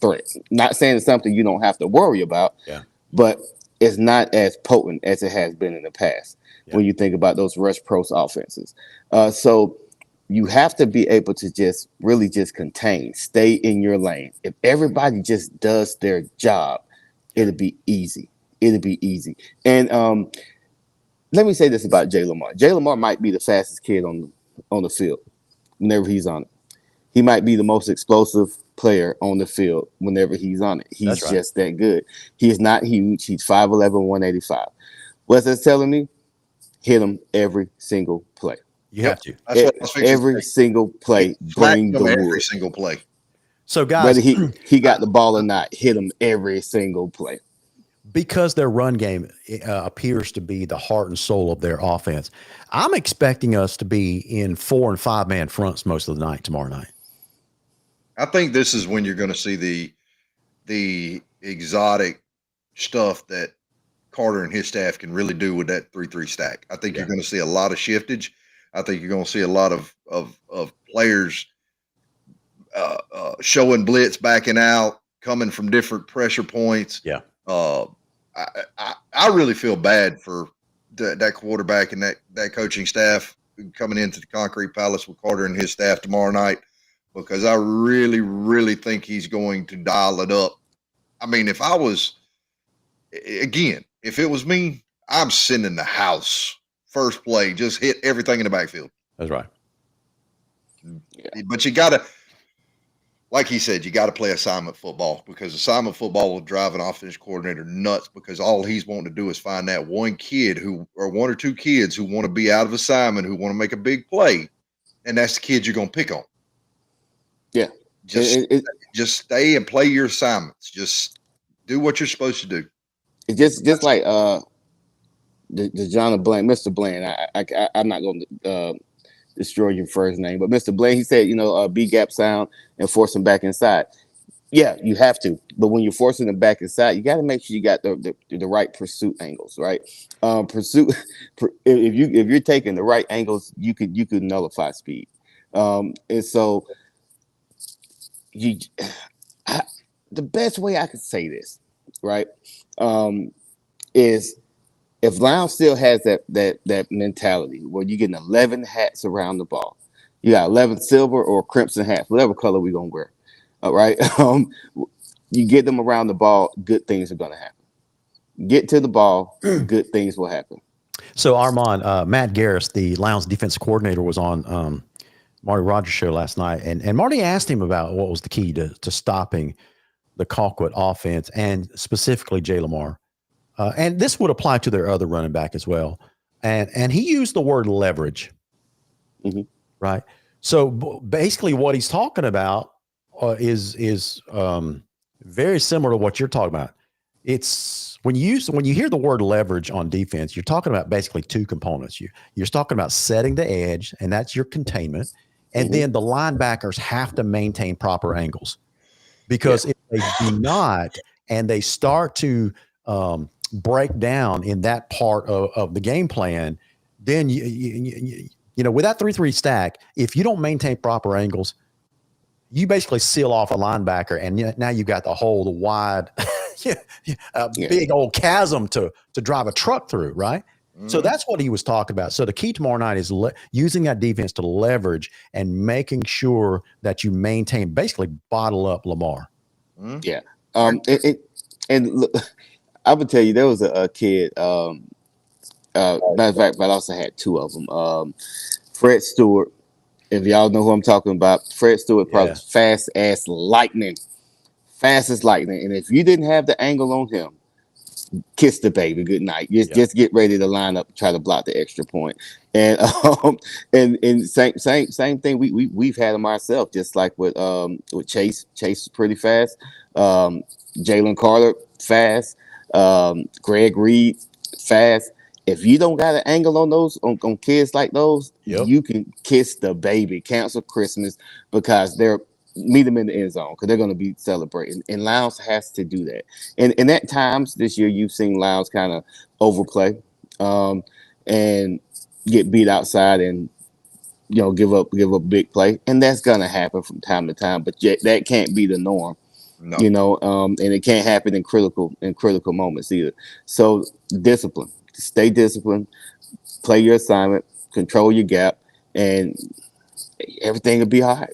threat. Not saying it's something you don't have to worry about, but it's not as potent as it has been in the past when you think about those rush pros offenses. So you have to be able to just really just contain, stay in your lane. If everybody just does their job, it'll be easy. It'll be easy. And let me say this about Jay Lamar. Jay Lamar might be the fastest kid on the field whenever he's on it. He might be the most explosive player on the field whenever he's on it. He's just that good. He is not huge. He's 5'11", 185. What's that telling me? Hit him every single play. You have to. Every single play. Bring the wood. Every single play. So, guys, whether he got the ball or not, hit him every single play. Because their run game appears to be the heart and soul of their offense, I'm expecting us to be in 4 and 5 man fronts most of the night tomorrow night. I think this is when you're going to see the exotic stuff that Carter and his staff can really do with that 3-3 stack. I think you're going to see a lot of shiftage. I think you're going to see a lot of players showing blitz, backing out, coming from different pressure points. Yeah. I really feel bad for that quarterback and that coaching staff coming into the Concrete Palace with Carter and his staff tomorrow night, because I really, really think he's going to dial it up. I mean, if it was me, I'm sending the house first play, just hit everything in the backfield. That's right. Yeah. But you got to, like he said, you got to play assignment football, because assignment football will drive an offense coordinator nuts, because all he's wanting to do is find that one or two kids who want to be out of assignment, who want to make a big play, and that's the kid you're going to pick on. Yeah. Just stay and play your assignments. Just do what you're supposed to do. It's just like the John Bland, Mr. Bland. I'm not going to destroy your first name, but Mr. Bland, he said, B gap sound and force them back inside. Yeah, you have to. But when you're forcing them back inside, you got to make sure you got the right pursuit angles, right? If you're taking the right angles, you could nullify speed. And so the best way I could say this, right, is if Lowndes still has that mentality where you're getting 11 hats around the ball, you got 11 silver or crimson hats, whatever color we're going to wear, all right? You get them around the ball, good things are going to happen. Get to the ball, good things will happen. So, Armand, Matt Garris, the Lowndes defense coordinator, was on Marty Rogers' show last night, and Marty asked him about what was the key to stopping the Colquitt offense, and specifically Jay Lamar. And this would apply to their other running back as well. And he used the word leverage, right? So basically what he's talking about is very similar to what you're talking about. It's when you hear the word leverage on defense, you're talking about basically two components. You're talking about setting the edge, and that's your containment. And then the linebackers have to maintain proper angles, because if they do not, and they start to break down in that part of the game plan, then with that 3-3 stack, if you don't maintain proper angles, you basically seal off a linebacker, and now you've got the wide, big old chasm to drive a truck through, right? So that's what he was talking about. So the key tomorrow night is using that defense to leverage and making sure that you maintain, basically bottle up Lamar. Yeah. And look, I would tell you, there was a kid Matter of fact, but I also had two of them. Fred Stewart, if y'all know who I'm talking about, Fred Stewart, probably fast as lightning. And if you didn't have the angle on him, kiss the baby good night. Just get ready to line up, try to block the extra point. And and same thing. We've had him ourselves, just like with Chase. Chase is pretty fast. Jalen Carter fast. Greg Reed fast. If you don't got an angle on those on kids like those, you can kiss the baby, cancel Christmas, because they're meet them in the end zone because they're going to be celebrating. And Lowndes has to do that. And at times this year, you've seen Lowndes kind of overplay and get beat outside and give up big play, and that's going to happen from time to time. But yet that can't be the norm. No. And it can't happen in critical moments either. So discipline, stay disciplined, play your assignment, control your gap, and everything will be all right.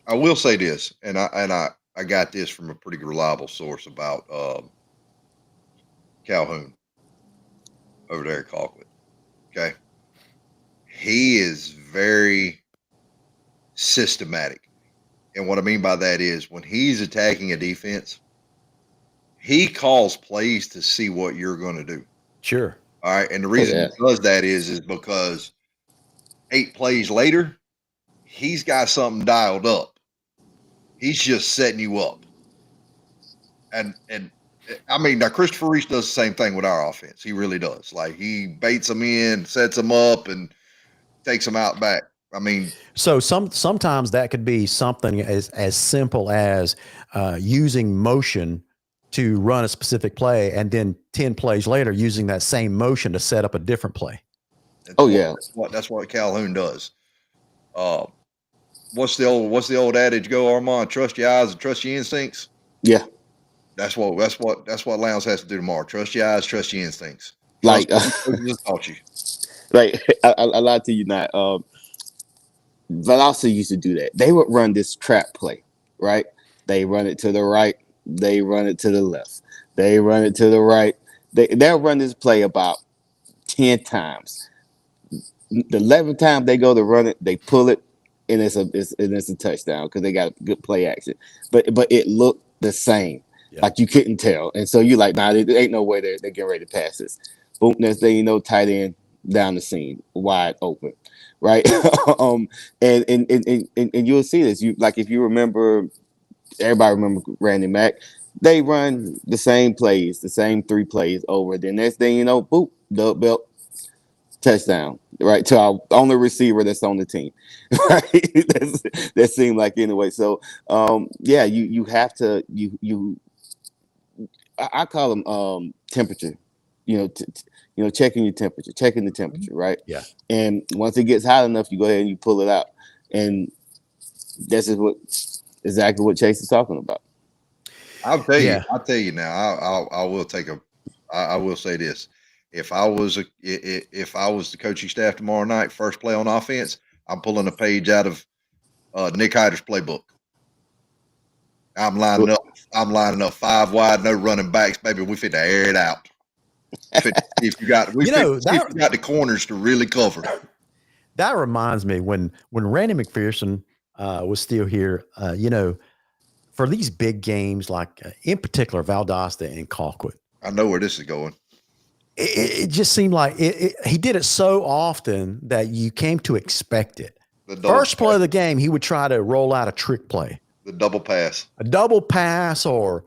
I will say this, and I got this from a pretty reliable source about Calhoun over there at Colquitt. Okay, he is very systematic, and what I mean by that is when he's attacking a defense, he calls plays to see what you're going to do. Sure. All right, and the reason he does that is because 8 plays later, he's got something dialed up. He's just setting you up. And I mean, now Christopher Reese does the same thing with our offense. He really does. Like, he baits them in, sets them up, and takes them out back. I mean, so sometimes that could be something as simple as using motion to run a specific play, and then 10 plays later using that same motion to set up a different play. That's what Calhoun does. What's the old adage go, Armand? Trust your eyes and trust your instincts. Yeah. That's what Lowndes has to do tomorrow. Trust your eyes, trust your instincts. Like just taught you. Like I lied to you not. Valasa used to do that. They would run this trap play, right? They run it to the right, they run it to the left, they run it to the right. They'll run this play about 10 times. The 11th time they go to run it, they pull it, and it's a touchdown because they got good play action. But it looked the same. Yeah. Like you couldn't tell. And so you're like, nah, there ain't no way they're getting ready to pass this. Boom, next thing you know, tight end down the seam, wide open. Right. And you'll see this. If you remember, everybody remember Randy Mack, they run the same plays, the same 3 plays over. Then next thing you know, boop, dub belt, touchdown, right, to our only receiver that's on the team, right? That seemed like anyway. So you have to I call them temperature, checking your temperature, checking the temperature, right? Yeah. And once it gets hot enough, you go ahead and you pull it out, and this is exactly what Chase is talking about. I'll tell you now. I will say this. If I was the coaching staff tomorrow night, first play on offense, I'm pulling a page out of Nick Hyder's playbook. I'm lining up 5 wide, no running backs, baby. We fit to air it out. If you got the corners to really cover. That reminds me when Randy McPherson was still here. For these big games, like in particular Valdosta and Colquitt. I know where this is going. It just seemed like he did it so often that you came to expect it. First play of the game, he would try to roll out a trick play. The double pass. A double pass or,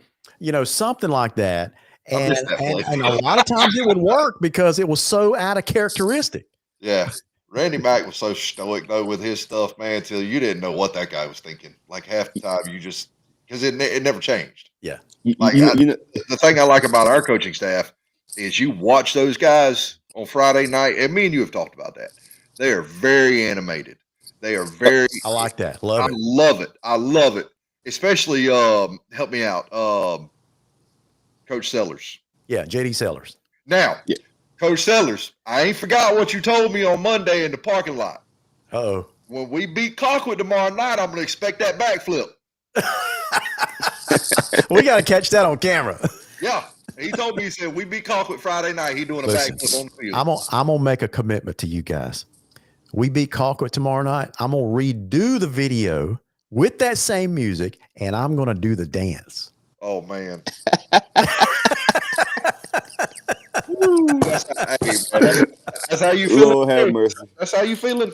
something like that. And a lot of times it would work because it was so out of characteristic. Yeah. Randy Mack was so stoic, though, with his stuff, man, until you didn't know what that guy was thinking. Like half the time you just – because it never changed. Yeah. The thing I like about our coaching staff is you watch those guys on Friday night, and me and you have talked about that. They are very animated. They are very – I like that. I love it. Especially help me out, Coach Sellers. Yeah, JD Sellers. Now, Coach Sellers, I ain't forgot what you told me on Monday in the parking lot. Uh-oh. When we beat Colquitt tomorrow night, I'm going to expect that backflip. We got to catch that on camera. Yeah. He told me, he said, we beat Colquitt Friday night. He doing a Listen, backflip on the field. I'm gonna make a commitment to you guys. We beat Colquitt tomorrow night. I'm gonna redo the video with that same music, and I'm gonna do the dance. Oh man. That's how you feeling. Lord have mercy. That's how you feeling.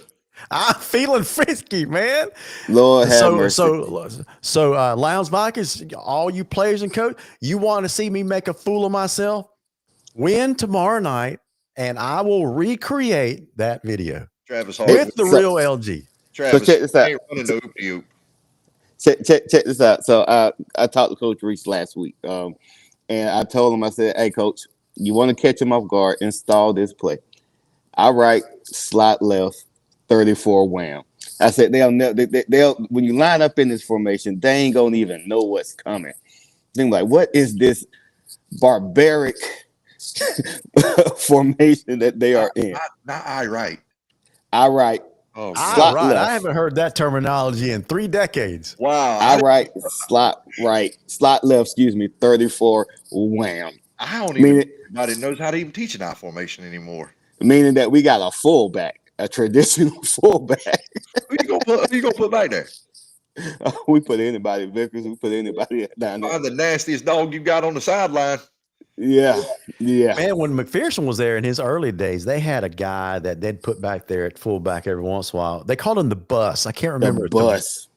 I'm feeling frisky, man. Lord have mercy. So Lowndes Vikings, all you players and coach, you want to see me make a fool of myself? Win tomorrow night, and I will recreate that video Travis Hart with the real LG. Travis, so check this out. ain't running no oop-de-oop. Check this out. So I talked to Coach Reese last week, and I told him, I said, "Hey, Coach, you want to catch him off guard? Install this play. I write slot left, 34 wham." I said they'll when you line up in this formation, they ain't gonna even know what's coming. They're like, what is this barbaric formation that they are in? Not I right. I write. Oh, slot right. left. I haven't heard that terminology in 3 decades. Wow. I write slot left. 34 wham. I don't even. Nobody knows how to even teach an I formation anymore. Meaning that we got a fullback, a traditional fullback. Who you gonna put back there? We put anybody, Vickers. We put anybody down there. Find the nastiest dog you got on the sideline. Yeah. Man, when McPherson was there in his early days, they had a guy that they'd put back there at fullback every once in a while. They called him the Bus. I can't remember The Bus.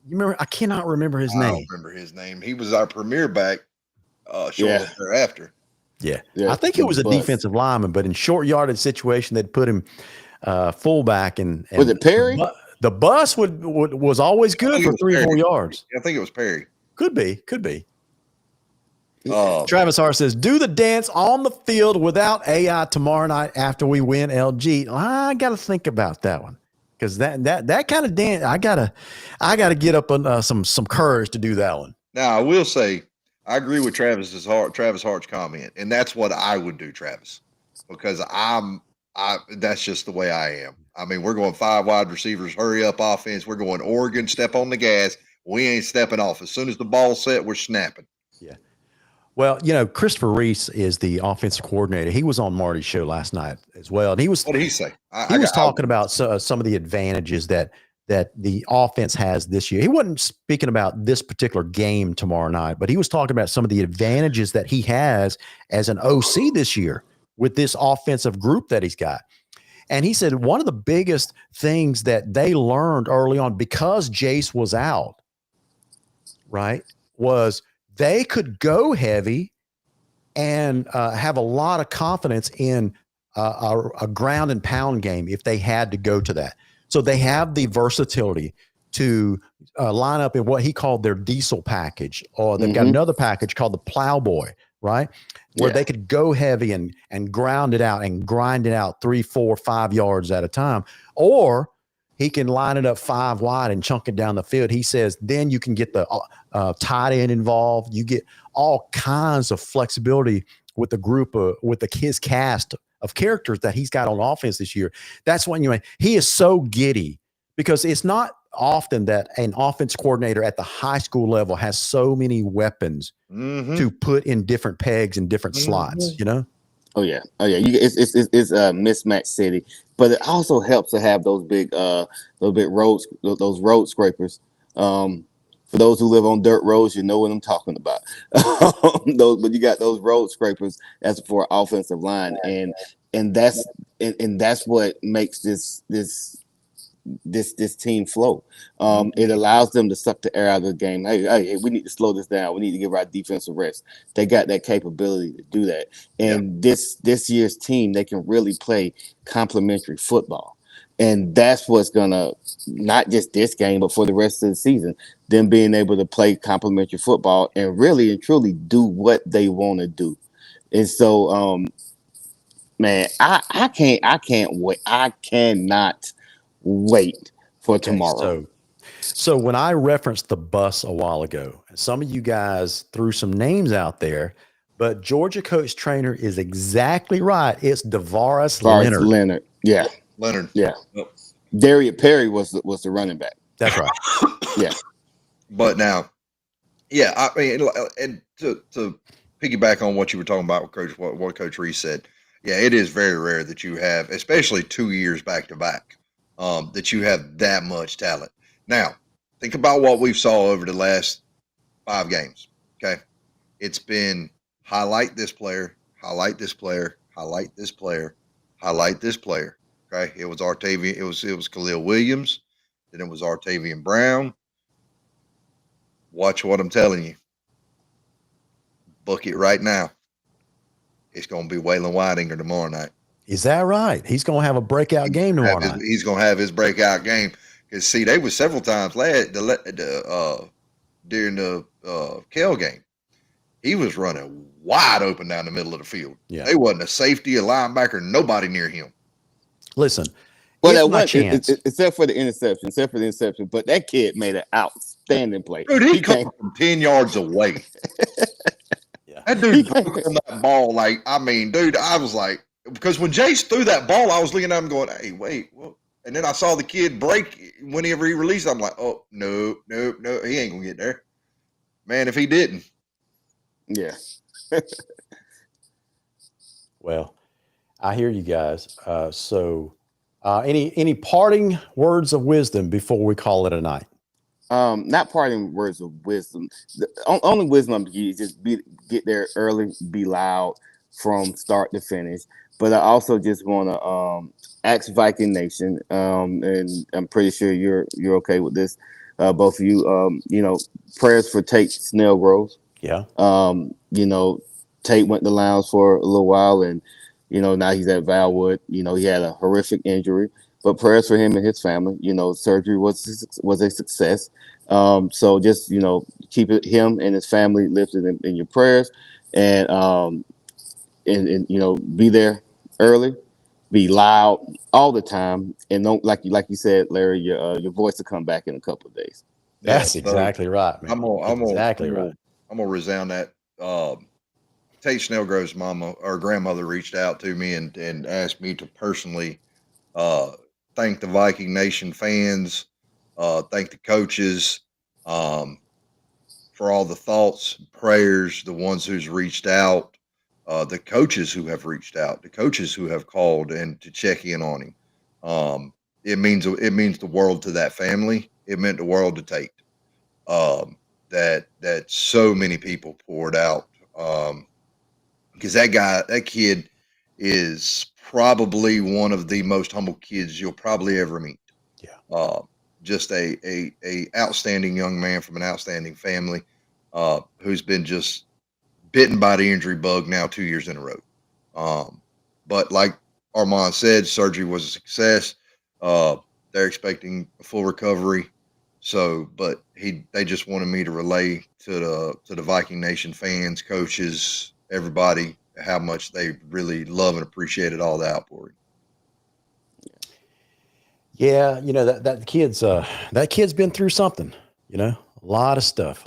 You remember? I cannot remember his I name. don't remember his name. He was our premier back. Shortly thereafter. Yeah. Yeah, I think he was a Bus. defensive lineman, but in short yardage situation, they'd put him fullback. And Was it Perry? The Bus was always good for 3 or 4 yards. I think it was Perry. Could be. Oh, Travis Hart says, do the dance on the field without AI tomorrow night after we win LG. I got to think about that one, because that kind of dance, I gotta get up on some courage to do that one. now I will say I agree with Travis Hart's comment, and that's what I would do, Travis, because that's just the way I am. I mean, we're going 5 wide receivers, hurry up offense. We're going Oregon, step on the gas. We ain't stepping off. As soon as the ball's set, we're snapping. Yeah. Well, Christopher Reese is the offensive coordinator. He was on Marty's show last night as well, and he was. What did he say? He was talking about some of the advantages that the offense has this year. He wasn't speaking about this particular game tomorrow night, but he was talking about some of the advantages that he has as an OC this year with this offensive group that he's got. And he said one of the biggest things that they learned early on, because Jace was out, right, was they could go heavy and have a lot of confidence in a ground and pound game if they had to go to that. So they have the versatility to line up in what he called their diesel package, or they've got another package called the Plowboy, right? Where they could go heavy and ground it out and grind it out 3, 4, 5 yards at a time. Or he can line it up 5 wide and chunk it down the field. He says then you can get the tight end involved. You get all kinds of flexibility with the group his cast of characters that he's got on offense this year. That's when he is so giddy, because it's not often that an offense coordinator at the high school level has so many weapons to put in different pegs and different slots, Oh yeah. It's mismatch city, but it also helps to have those big road scrapers. For those who live on dirt roads, you know what I'm talking about. But you got those road scrapers as for offensive line, and that's what makes this team flow. It allows them to suck the air out of the game. Hey, we need to slow this down. We need to give our defense a rest. They got that capability to do that. And this year's team, they can really play complementary football. And that's what's gonna, not just this game, but for the rest of the season, them being able to play complementary football and really and truly do what they want to do. And so, man, I can't wait. I cannot wait for tomorrow. So when I referenced the Bus a while ago, some of you guys threw some names out there, but Georgia coach trainer is exactly right. It's DeVaris Leonard. Yeah. Leonard. Yeah. Darius Perry was the running back. That's right. Yeah. But now, I mean, and to piggyback on what you were talking about with what Coach Reese said. Yeah, it is very rare that you have, especially 2 years back to back, that you have that much talent. Now, think about what we've saw over the last 5 games. Okay, it's been highlight this player, highlight this player, highlight this player, highlight this player. Okay, it was Artavian, it was Khalil Williams, then it was Artavian Brown. Watch what I'm telling you. Book it right now. It's going to be Waylon Weidinger tomorrow night. Is that right? He's going to have a breakout game tomorrow night. He's going to have his breakout game. Because, see, they was several times during the Kell game. He was running wide open down the middle of the field. Yeah. They wasn't a safety, a linebacker, nobody near him. Listen, well, that one, except for the interception, but that kid made an outstanding play. Dude, he came from 10 yards away. Yeah. That dude on that ball, like, I mean, dude, I was like, because when Jace threw that ball, I was looking at him going, hey, wait, what? And then I saw the kid break whenever he released it. I'm like, oh, no, he ain't going to get there. Man, if he didn't. Yeah. Well, I hear you guys. Any parting words of wisdom before we call it a night? Not parting words of wisdom. The only wisdom is just get there early, be loud from start to finish. But I also just want to ask Viking Nation, and I'm pretty sure you're okay with this, both of you. Prayers for Tate Snellgrove. Yeah. Tate went to Lowndes for a little while, and now he's at Valwood. He had a horrific injury, but prayers for him and his family. Surgery was a success. So just keep him and his family lifted in your prayers, and be there early, be loud all the time, and don't like you said, Larry, your voice will come back in a couple of days. That's exactly right, man. I'm gonna resound that. Tate Snellgrove's mama or grandmother reached out to me and asked me to personally thank the Viking Nation fans, thank the coaches for all the thoughts, prayers, the ones who's reached out, the coaches who have reached out, the coaches who have called and to check in on him. It means the world to that family. It meant the world to Tate. That so many people poured out. Because that kid is probably one of the most humble kids you'll probably ever meet. Yeah. Just a outstanding young man from an outstanding family, who's been just bitten by the injury bug now 2 years in a row. But like Armand said, surgery was a success. They're expecting a full recovery. So, but they just wanted me to relay to the Viking Nation fans, coaches, everybody, how much they really love and appreciated all the outpouring. Yeah, that kid's been through something. A lot of stuff.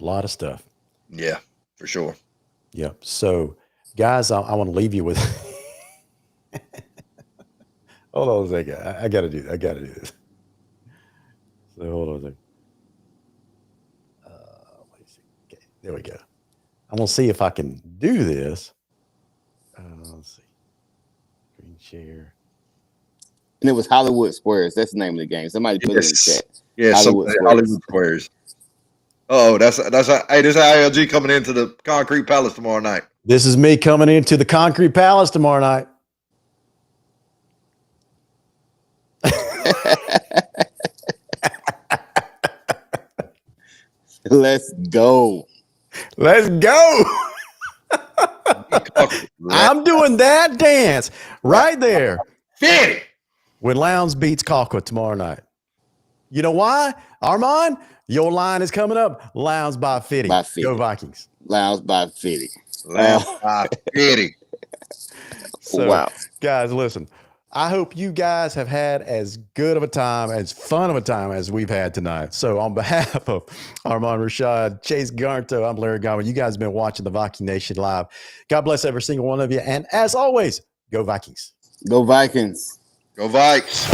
Yeah, for sure. Yeah. So, guys, I want to leave you with. Hold on a second. I got to do this. So hold on a second. Okay, there we go. I'm gonna see if I can do this. Let's see. Screen share. And it was Hollywood Squares. That's the name of the game. Somebody put it in the chat. Yeah, Hollywood Squares. Oh, this is ILG coming into the Concrete Palace tomorrow night. This is me coming into the Concrete Palace tomorrow night. Let's go. I'm doing that dance right there. Fit. When Lowndes beats Colquitt tomorrow night. You know why? Armand, your line is coming up. Lowndes by 50. Go Vikings. Lowndes by 50. Lowndes by 50. So, wow. Guys, listen. I hope you guys have had as good of a time, as fun of a time as we've had tonight. So on behalf of Armand Rashad, Chase Garnto, I'm Larry Godwin. You guys have been watching the Viking Nation Live. God bless every single one of you. And as always, go Vikings. Go Vikings. Go Vikes.